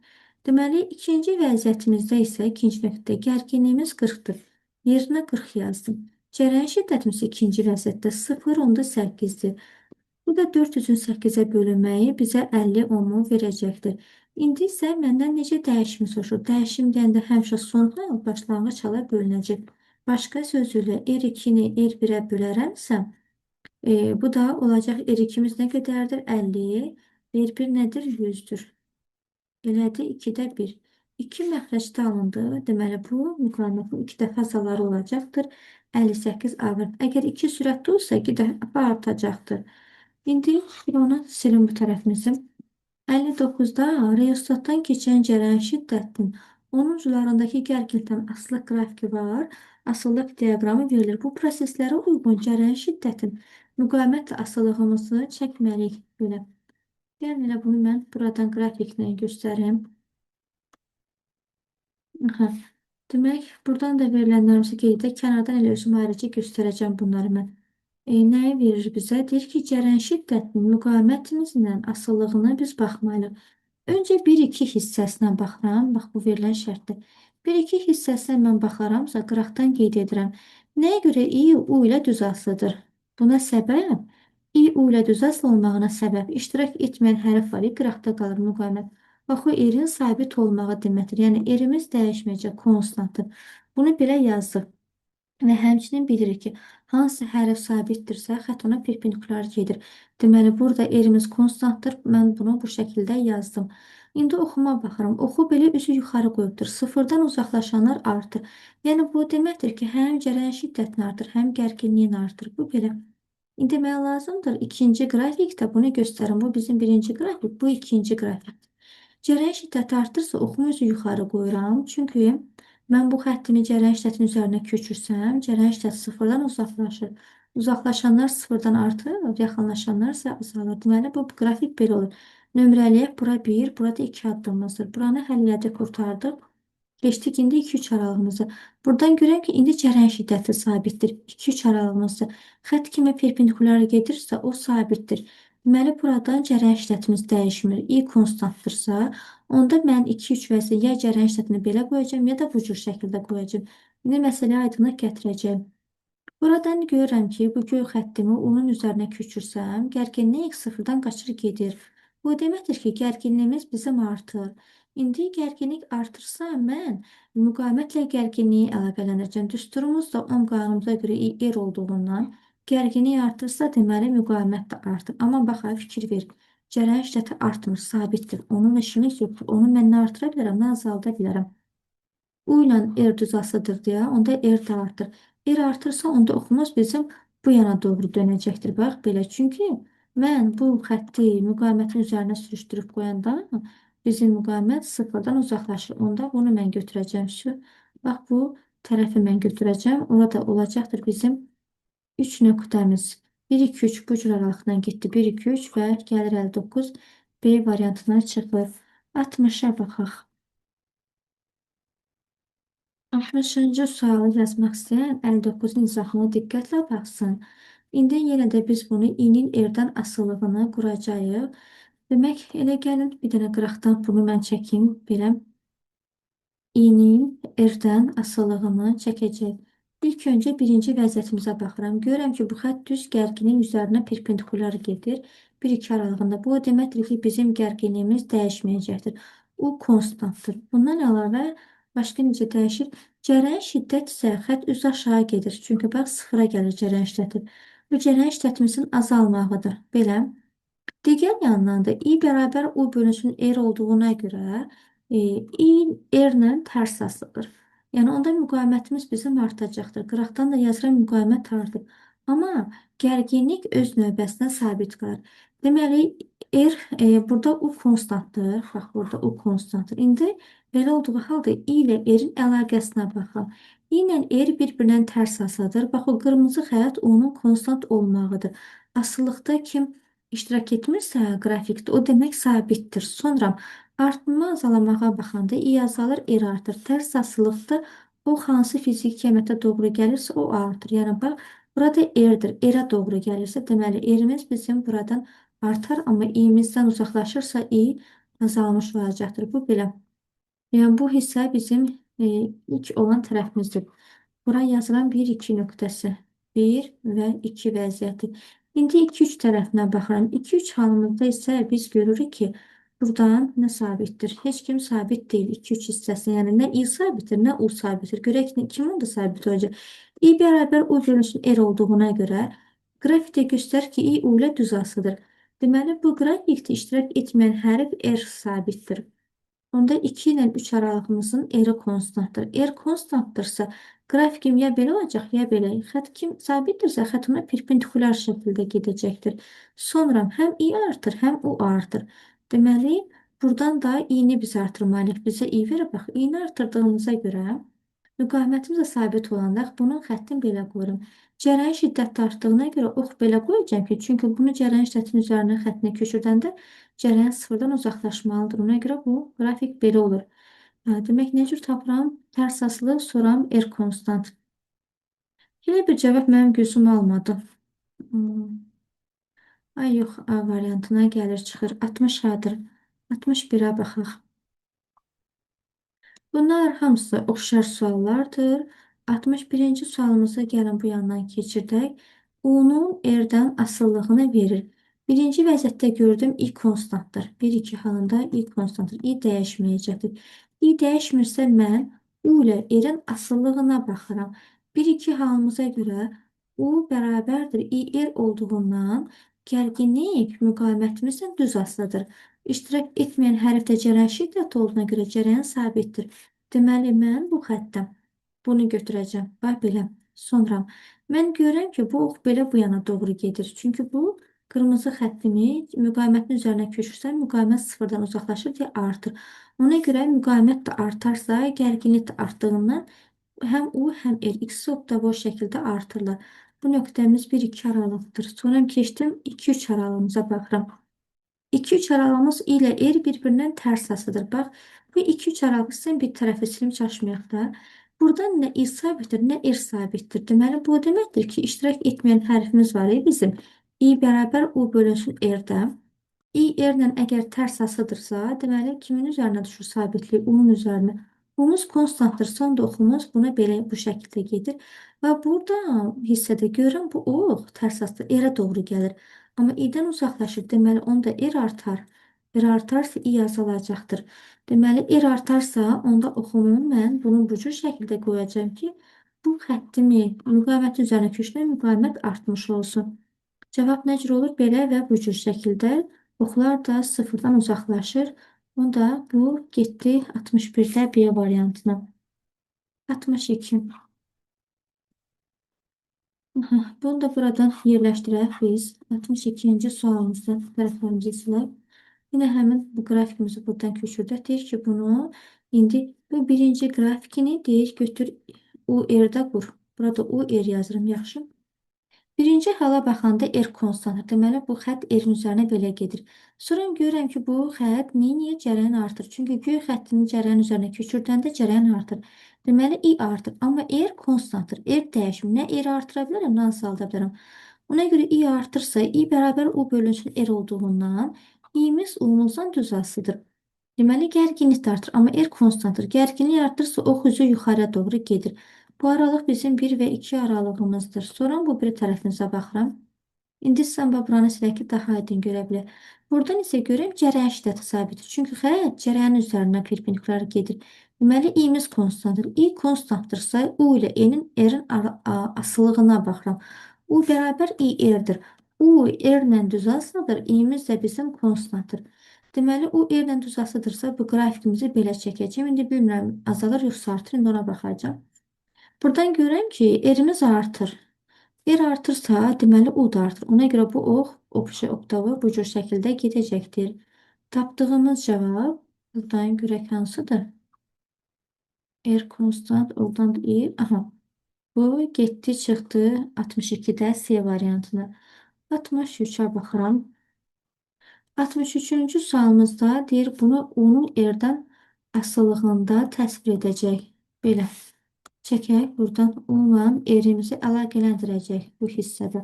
Deməli, ikinci vəziyyətimizdə isə ikinci nöqtədə gərginliyimiz 40-dır. Yerinə 40 yazdım. Cərəyan şiddətimiz ikinci vəziyyətdə 0,8-dir. Bu da 400-ün 8-ə bölünməyi bizə 50 ohmu verəcəkdir. İndi isə məndən necə dəyişimi soruşur? Dəyişim deyəndə həmişə sonla başlanğıc hala bölünəcək. Başqa sözlə R2-ni R1-ə bölərəmsə, bu da olacaq R2-miz nə qədərdir? 50. R1 nədir? 100-dür. Elədi 2-də 1. 2 məxrəcdə alındı. Deməli, bu müqavimətin 2 dəfə azaları olacaqdır. 58 alır. Əgər 2 sürətli olsa, 2 dəfə artacaqdır. İndi bir onu silin bu tərəfimizi. 59-da reostatdan keçən cərəyan şiddətinin onun uclarındakı gərginlikdən asılı qrafiki var. Asıllıq diaqramı verilir. Bu proseslərə uyğun cərəyan şiddətin müqavimətlə asılılığımızı çəkməliyik belə. Yəni elə bunu mən buradan qrafiklə göstərim. Demək, buradan da verilənlərimizi qeyd edək. Kənardan elə özüm ayrıca göstərəcəm bunları mən. Nəyi verir bizə? Deyir ki, cərəyan şiddətinin müqavimətimizlə asıllığına biz baxmalıyıq. Öncə 1-2 hissəsinə baxıram. Bax, bu verilən şərtdir. 1-2 hissəsinə mən baxaramsa, qıraqdan qeyd edirəm. Nəyə görə I, U ilə düz asılıdır? Buna səbəb I, U ilə düz asılı olmağına səbəb iştirak etməyən hərf var. Qıraqda qalır müqavimət. Bax, o R-in sabit olmağı deməkdir. Yəni, R-imiz dəyişməyəcək, konstantdır. Bunu belə yazdıq. Və həmçinin bilirik ki, hansı hərf sabitdirsə, xətt ona perpendikular gedir. Deməli, burada R-imiz konstantdır. Mən bunu bu şəkildə yazdım. İndi oxuma baxıram. Oxu belə üzü yuxarı qoyubdur. Sıfırdan uzaqlaşanlar artır. Yəni bu deməkdir ki, həm cərəyan şiddətini artır, həm gərginliyin artır. Bu belə. İndi mənə lazımdır ikinci qrafikdə bunu göstərim. Bu bizim birinci qrafik, bu ikinci qrafik. Cərəyan şiddəti artırsa oxumu üzü yuxarı qoyuram. Çünki mən bu xəttimi cərəyan şiddətinin üzərinə köçürsəm, cərəyan şiddəti sıfırdan uzaqlaşır. Uzaqlaşanlar sıfırdan artır, yaxınlaşanlar isə azalır. Deməli, bu qrafik belə olur. Nömrələyək, bura 1, burada 2 addımımızdır. Buranı həll edib qurtardıq. Geçtik indi 2-3 aralığımızı. Buradan görək ki, indi cərəyan şiddəti sabitdir. 2-3 aralığımızı. Xətt kimi perpendikulyar gedirsə, o sabitdir. Deməli, buradan cərəyan şiddətimiz dəyişmir. I konstantdırsa, onda mən 2-3 vəzi ya cərəyan şiddətini belə qoyacağım, ya da bu cür şəkildə qoyacağım. İndi məsələyə aydınlıq gətirəcəm. Buradan görürəm ki, bu göy xəttimi onun üzərinə köçürsəm, gərginlik sıfırdan qaçır gedir. Bu deməkdir ki, gərginliyimiz bizim artır. İndi gərginlik artırsa, mən müqavimətlə gərginliyi əlaqələndirəcəm. Düsturumuz da ohm qanunumuza görə R olduğundan, gərginlik artırsa, deməli müqavimət də artır. Amma baxa, fikir ver. Cərəyan şiddəti artmır, sabitdir. Onun işimiz yoxdur. Onu mən nə artıra bilərəm, nə azalda bilərəm. U ilə R düz asıdır deyə, onda R də artır. R artırsa, onda oxumuz bizim bu yana doğru dönəcəkdir. Bax, belə. Çünki mən bu xətti müqavimətin üzərinə sürüşdürüb qoyanda bizim müqavimət sıfırdan uzaqlaşır. Onda bunu mən götürəcəm. Şu, bax, bu tərəfi mən götürəcəm. Orada olacaqdır bizim 3 nöqtəmiz. 1, 2, 3 bu cür aralıqdan getdi. 1, 2, 3 və gəlir 59. B variantına çıxır. 60-a baxaq. 60-cı sualı yazmaq istəyən 59-un izahına diqqətlə baxsın. İndi yenə də biz bunu i-nin r-dən asılılığını quracağıq. Demək, elə gəlin bir dənə qıraqdan bunu mən çəkim. Belə i-nin r-dən asılılığını çəkəcək. İlk öncə birinci vəziyyətimizə baxıram. Görürəm ki, bu xətt düz gərginin üzərinə perpendikulyar gedir. 1-2 aralığında. Bu deməkdir ki, bizim gərginliyimiz dəyişməyəcəkdir. O konstantdır. Bundan əlavə başqa necə dəyişir? Cərəyan şiddət isə xətt üzü aşağı gedir. Çünki bax sıfıra gəlir cərəyan şiddəti. Bu cərəyan şiddətimizin azalmağıdır. Belə. Digər yandan da i bərabər u bölünsün r olduğuna görə i r-lə tərs asılır. Yəni onda müqavimətimiz bizim artacaqdır. Qıraqdan da yazıram müqavimət artır. Amma gərginlik öz növbəsində sabit qalır. Deməli r burada u konstantdır. Bax burada u konstantdır. İndi belə olduğu halda i ilə r-in əlaqəsinə baxaq. i ilə r bir-birindən tərs asıdır. Bax o qırmızı xətt onun konstant olmağıdır. Asılılıqda kim iştirak etmirsə qrafikdə, o demək sabitdir. Sonra artma azalamağa baxanda i azalır, r artır. Tərs asılıqda o hansı fiziki qiymətə doğru gəlirsə o artır. Yəni bax, burada r-dir. R-ə doğru gəlirsə, deməli r-imiz bizim buradan artar, amma i-imizdən uzaqlaşırsa i azalmış olacaqdır. Bu belə. Yəni bu hissə bizim ilk olan tərəfimizdir. Bura yazılan 1-2 nöqtəsi. 1 və 2 vəziyyəti. İndi 2-3 tərəfinə baxıram. 2-3 halımızda isə biz görürük ki, buradan nə sabitdir? Heç kim sabit deyil 2-3 hissəsi. Yəni nə i sabitdir, nə u sabitdir. Görək kimin də sabit olacaq? i bərabər u bölünsün r olduğuna görə qrafikdə göstərir ki, i u ilə düz asıdır. Deməli, bu qrafikdə iştirak etməyən hərf r sabitdir. Onda 2 ilə 3 aralığımızın r-i konstantdır. R konstantdırsa, qrafikim ya belə olacaq, ya belə. Xətt kim sabitdirsə, xətt ona perpendikulyar şəkildə gedəcəkdir. Sonra həm i artır, həm u artır. Deməli, buradan da i-ni biz artırmalıyıq. Bizə i verir, bax, i-ni artırdığımıza görə müqavimətimiz də sabit olanda bunun xəttin belə qoyuram. Cərəyan şiddəti artdığına görə ox belə qoyacağım ki, çünki bunu cərəyan şiddətinin üzərinə xəttinə köçürdəndə cərəyan sıfırdan uzaqlaşmalıdır. Ona görə bu qrafik belə olur. Demək, nə cür tapıram? Tərs asılı, soram R konstant. Elə bir cavab mənim gözüm almadı. Ay yox, A variantına gəlir, çıxır. 60 A'dır. 61-ə baxaq. Bunlar hamısı oxşar suallardır. 61-ci sualımıza gəlin bu yandan keçirdək. U-nun R-dən asıllığını verir. Birinci vəziyyətdə gördüm i konstantdır. 1-2 halında i konstantdır. i dəyişməyəcəkdir. i dəyişmirsə mən u ilə r-in asıllığına baxıram. 1-2 halımıza görə u bərabərdir i r olduğundan gərginlik müqavimətimizlə düz asılıdır. İştirak etməyən hərfdə cərəyan şiddəti olduğuna görə cərəyan sabitdir. Deməli, mən bu xəttəm. Bunu götürəcəm. Bax belə. Sonra mən görürəm ki, bu ox belə bu yana doğru gedir. Çünki bu qırmızı xəttimi müqavimətin üzərinə köçürsəm, müqavimət sıfırdan uzaqlaşır deyə artır. Ona görə müqavimət də artarsa, gərginlik də artdığından həm U, həm R ikisi da bu şəkildə artırlar. Bu nöqtəmiz 1-2 aralıqdır. Sonra keçdim 2-3 aralığımıza baxıram. 2-3 aralığımız ilə R bir-birindən tərs asıdır. Bax, bu 2-3 aralıq sizin bir tərəfi silib çalışmayaq da. Buradan nə I sabitdir, nə R sabitdir. Deməli, bu deməkdir ki, iştirak etməyən hərfimiz var bizim. I bərabər U bölünsün R-də. I R-lə əgər tərs asıdırsa, deməli, kimin üzərinə düşür sabitlik? U-nun üzərinə. U-muz konstantdır. Son da oxumuz buna belə bu şəkildə gedir. Və burada hissədə görürəm bu ox tərs asdı, R-ə doğru gəlir. Amma i-dən uzaqlaşır. Deməli, onda R artar. R artarsa i azalacaqdır. Deməli, R artarsa, onda oxumu mən bunu bu cür şəkildə qoyacağım ki, bu xəttimi müqavimətin üzərinə köçmək müqavimət artmış olsun. Cavab nə cür olur? Belə və bu cür şəkildə oxlar da sıfırdan uzaqlaşır. Onda bu getdi 61-də B variantına. 62. Bunu da buradan yerləşdirək biz. 62-ci sualımızda tərəflərimizi silək. Yine həmin bu qrafikimizi buradan köçürdək. Deyir ki, bunu indi bu birinci qrafikini deyir götür UR-də qur. Burada UR yazırım, yaxşı. Birinci hala baxanda R konstantdır. Deməli, bu xətt R-in üzərinə belə gedir. Sonra görürəm ki, bu xətt niyə cərəyan artır? Çünki göy xəttinin cərəyan üzərinə köçürdəndə cərəyan artır. Deməli, I artır. Amma R konstantdır. R dəyişmir. Nə R artıra bilərəm, nə azalda bilərəm. Ona görə I artırsa, I bərabər U bölünsün R olduğundan, I-miz U-muzdan düz asıdır. Deməli, gərginlik də artır. Amma R konstantdır. Gərginlik artırsa, ox üzü yuxarıya doğru gedir. Bu aralıq bizim 1 və 2 aralığımızdır. Sonra bu bir tərəfinizə baxıram. İndi sən buranı silək ki, daha aydın görə bilər. Buradan isə görəm cərəyan şiddəti sabitdir. Çünki xətt cərəyanın üzərindən perpendikular gedir. Deməli, i-miz konstantdır. I konstantdırsa, U ilə R-in asılılığına baxıram. U bərabər i-R-dir. U R-lə düz asılıdır. I-miz də bizim konstantdır. Deməli, U R-lə düz asılıdırsa, bu qrafikimizi belə çəkəcəm. İndi bilmirəm, azalır yoxsa artır. İndi ona baxacağım. Buradan görürəm ki, R-imiz artır. R artırsa, deməli U da artır. Ona görə bu ox, oktavı bu cür şəkildə gedəcəkdir. Tapdığımız cavab buradan görək hansıdır? R konstant, oradan da I. Aha. Bu getdi, çıxdı 62-də C variantına. 63-ə baxıram. 63-cü sualımızda deyir, bunu U-nun R-dən asılılığında təsvir edəcək. Belə. Çəkək, buradan U-la R-imizi əlaqələndirəcək bu hissədə.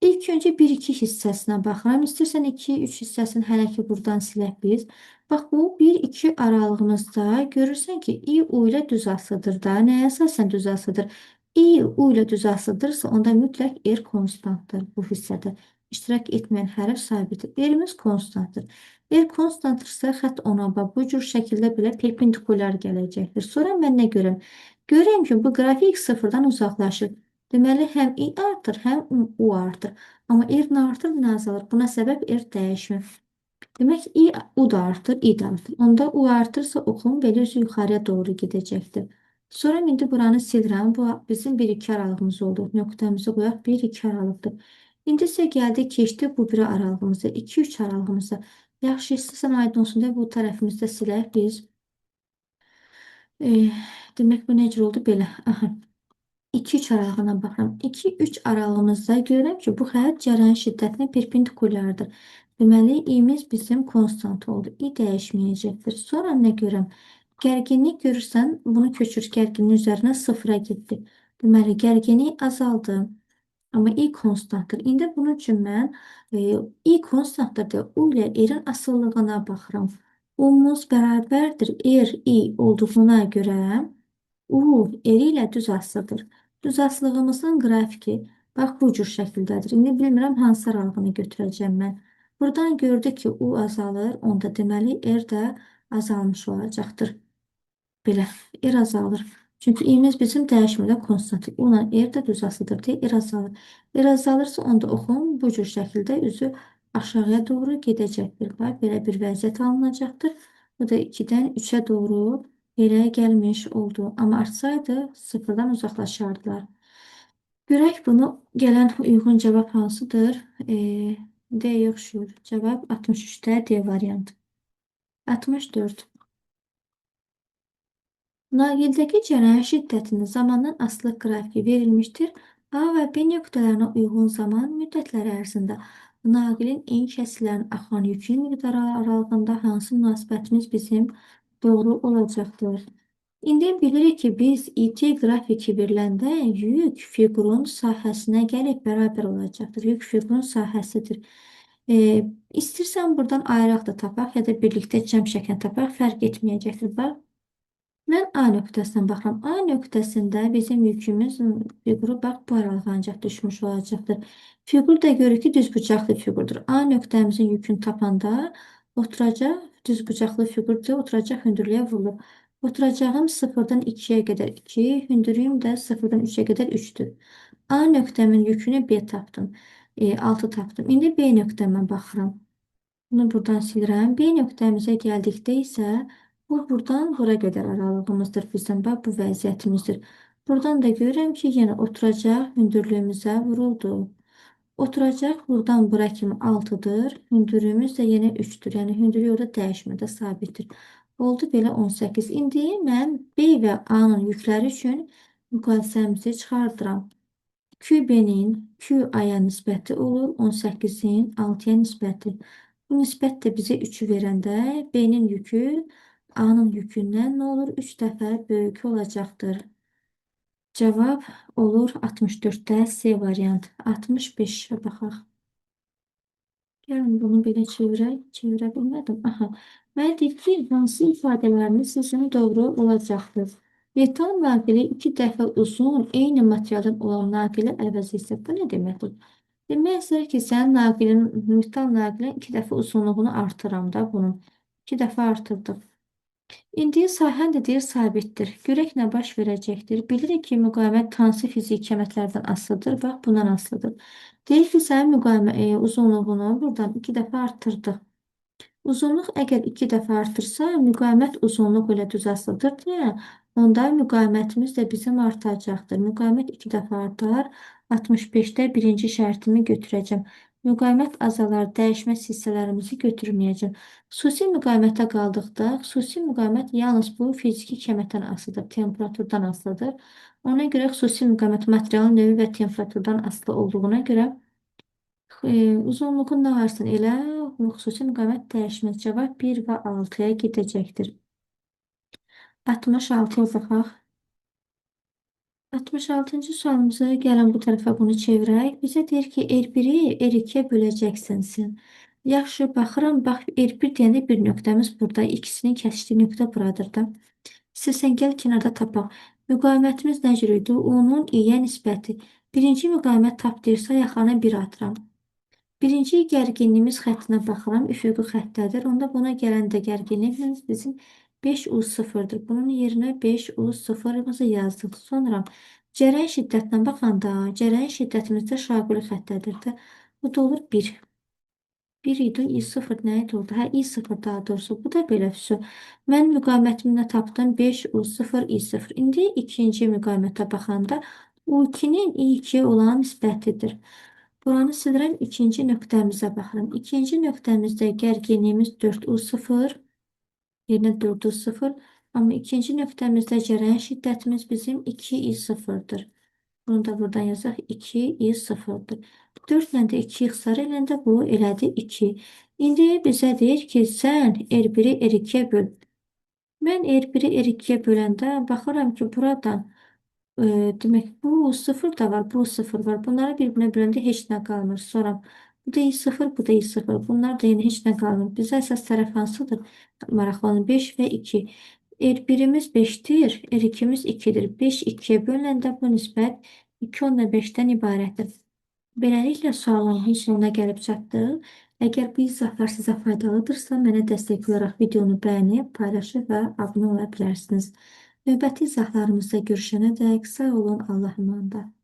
İlk öncə 1-2 hissəsinə baxıram. İstərsən 2-3 hissəsini hələ ki buradan silək biz. Bax, bu 1-2 aralığımızda görürsən ki, I U ilə düz asıdır da. Nəyə əsasən düz asıdır? I U ilə düz asıdırsa, onda mütləq R konstantdır bu hissədə. İştirak etməyən hərf sabitdir. R-imiz konstantdır. R konstantdırsa, xətt ona bax, bu cür şəkildə belə perpendikulyar gələcəkdir. Sonra mən nə görürəm? Görürəm ki, bu qrafik sıfırdan uzaqlaşır. Deməli, həm I artır, həm U artır. Amma R nə artır, nə azalır. Buna səbəb R dəyişmir. Demək, U da artır, I da artır. Onda U artırsa, oxum belə üzü yuxarıya doğru gedəcəkdir. Sonra indi buranı silirəm. Bu bizim 1-2 aralığımız oldu. Nöqtəmizi qoyaq, 1-2 aralıqdır. İndi isə gəldi, keçdi bu biri aralığımızda, 2-3 aralığımızda. Yaxşı, istəsən aydın olsun deyə bu tərəfimizdə silək biz. Demək, bu necə oldu? Belə. Aha. 2-3 aralığına baxıram. 2-3 aralığımızda görürəm ki, bu xətt cərəyan şiddətinə perpendikulyardır. Deməli, i-miz bizim konstant oldu. I dəyişməyəcəkdir. Sonra nə görürəm? Gərginlik görürsən, bunu köçür gərginliyin üzərinə sıfıra getdi. Deməli, gərginlik azaldı. Amma i konstantdır. İndi bunun üçün mən i konstantdır deyə U ilə R-in asıllığına baxıram. U-muz bərabərdir R, I olduğuna görə U R ilə düz asılıdır. Düz asılığımızın qrafiki bax bu cür şəkildədir. İndi bilmirəm hansı aralığını götürəcəm mən. Buradan gördük ki, U azalır. Onda deməli R də azalmış olacaqdır. Belə, R azalır. Çünki i-miz bizim dəyişmirdə konstantdır. U ilə R də düz asılıdır deyə R azalır. R azalırsa onda oxum bu cür şəkildə üzü aşağıya doğru gedəcəkdir. Bax, belə bir vəziyyət alınacaqdır. Bu da 2-dən 3-ə doğru belə gəlmiş oldu. Amma artsaydı 0-dan uzaqlaşardılar. Görək bunu gələn uyğun cavab hansıdır? D yoxşur. Cavab 63-də D variantı. 64. Naqildəki cərəyan şiddətinin zamandan asılı qrafiki verilmişdir. A və B nöqtələrinə uyğun zaman müddətləri ərzində naqilin eni kəsilərin axan yükün miqdarı aralığında hansı münasibətimiz bizim doğru olacaqdır? İndi bilirik ki, biz IT qrafiki veriləndə yük fiqurun sahəsinə gəlib bərabər olacaqdır. Yük fiqurun sahəsidir. İstərsən buradan ayrıq da tapaq ya da birlikdə cəm şəklini tapaq, fərq etməyəcəkdir. Bax, mən A nöqtəsinə baxıram. A nöqtəsində bizim yükümüz fiquru bax bu aralığa ancaq düşmüş olacaqdır. Fiqur da görür ki, düzbucaqlı fiqurdur. A nöqtəmizin yükünü tapanda oturacaq düzbucaqlı fiqurdur, oturacaq hündürlüyə vurulur. Oturacağım 0-dan 2-yə qədər 2, hündürlüyüm də 0-dan 3-ə qədər 3-dür. A nöqtəmin yükünü B tapdım. 6 tapdım. İndi B nöqtəmə baxıram. Bunu buradan silirəm. B nöqtəmizə gəldikdə isə bu buradan bura qədər aralığımızdır bizim. Bax, bu vəziyyətimizdir. Buradan da görürəm ki, yenə oturacaq hündürlüyümüzə vuruldu. Oturacaq buradan bura kimi 6-dır. Hündürlüyümüz də yenə 3-dür. Yəni hündürlük orada dəyişmədə sabitdir. Oldu belə 18. İndi mən B və A-nın yükləri üçün müqayisəmizi çıxardıram. QB-nin QA-ya nisbəti olur 18-in 6-ya nisbəti. Bu nisbət də bizə 3-ü verəndə B-nin yükü A-nın yükündən nə olur? 3 dəfə böyük olacaqdır. Cavab olur 64-də C variant. 65-ə baxaq. Gəlin bunu belə çevirək. Çevirə bilmədim. Aha. Mənə deyir ki, hansı ifadələriniz sizin doğru olacaqdır? Metal naqili 2 dəfə uzun, eyni materialdan olan naqili əvəz etsə, bu nə deməkdir? Demək istəyir ki, sən metal naqilin 2 dəfə uzunluğunu artıram da bunun. 2 dəfə artırdıq. İndi sahən də deyir sabitdir. Görək nə baş verəcəkdir. Bilirik ki, müqavimət hansı fiziki əməklərdən asılıdır? Bax, bundan asılıdır. Deyir ki, sən uzunluğunu buradan 2 dəfə artırdıq. Uzunluq əgər 2 dəfə artırsa, müqavimət uzunluq ilə düz asılıdır deyə, onda müqavimətimiz də bizim artacaqdır. Müqavimət 2 dəfə artar. 65-də birinci şərtimi götürəcəm. Müqavimət azalar, dəyişməz hissələrimizi götürməyəcəm. Xüsusi müqavimətə qaldıqda, xüsusi müqavimət yalnız bu fiziki kəmətdən asılıdır, temperaturdan asılıdır. Ona görə xüsusi müqavimət materialın növü və temperaturdan asılı olduğuna görə uzunluğun nə varsın elə xüsusi müqavimət dəyişməz. Cavab 1 və 6-ya gedəcəkdir. 66-ya baxaq. 66-cı sualımıza gəlin bu tərəfə bunu çevirək. Bizə deyir ki, R1-i R2-yə böləcəksən sən. Yaxşı, baxıram, bax, R1 deyəndə bir nöqtəmiz burada, ikisinin kəsişdiyi nöqtə buradır da. İstəsən gəl kənarda tapaq. Müqavimətimiz nə cür idi? Onun İ-yə nisbəti. Birinci müqavimət tap deyirsə, ayaqlarına 1 atıram. Birinci gərginliyimiz xəttinə baxıram, üfüqi xəttədir. Onda buna gələndə gərginliyimiz bizim 5U0-dır. Bunun yerinə 5U0-ımızı yazdıq. Sonra cərəyan şiddətinə baxanda, cərəyan şiddətimizdə şaquli xəttədir də. Bu da olur 1. 1 idi, I0 nə idi oldu? Hə, I0 daha doğrusu. Bu da belə füsu. Mən müqavimətimlə tapdım 5U0, I0. İndi ikinci müqavimətə baxanda U2-nin I2-yə olan nisbətidir. Buranı silirəm, ikinci nöqtəmizə baxıram. İkinci nöqtəmizdə gərginliyimiz 4U0, yerinə 4U0. Amma ikinci nöqtəmizdə cərəyan şiddətimiz bizim 2I0-dır. Bunu da buradan yazaq, 2I0-dır. 4 ilə də 2 ixtisar eləndə bu elədi 2. İndi bizə deyir ki, sən R1-i R2-yə böl. Mən R1-i R2-yə böləndə baxıram ki, buradan demək, bu 0 da var, bu 0 var. Bunları bir-birinə böləndə heç nə qalmır. Sonra bu da I0, bu da I0. Bunlar da yenə heç nə qalmır. Bizə əsas tərəf hansıdır? Maraqlanın 5 və 2. R1-imiz 5-dir, R2-miz 2-dir. 5 2-yə bölündə bu nisbət 2/5-dən ibarətdir. Beləliklə sualın sonuna gəlib çatdıq. Əgər bu izahlar sizə faydalıdırsa, mənə dəstək olaraq videonu bəyənib, paylaşıb və abunə ola bilərsiniz. Növbəti izahlarımızda görüşənədək sağ olun, Allah'a emanet.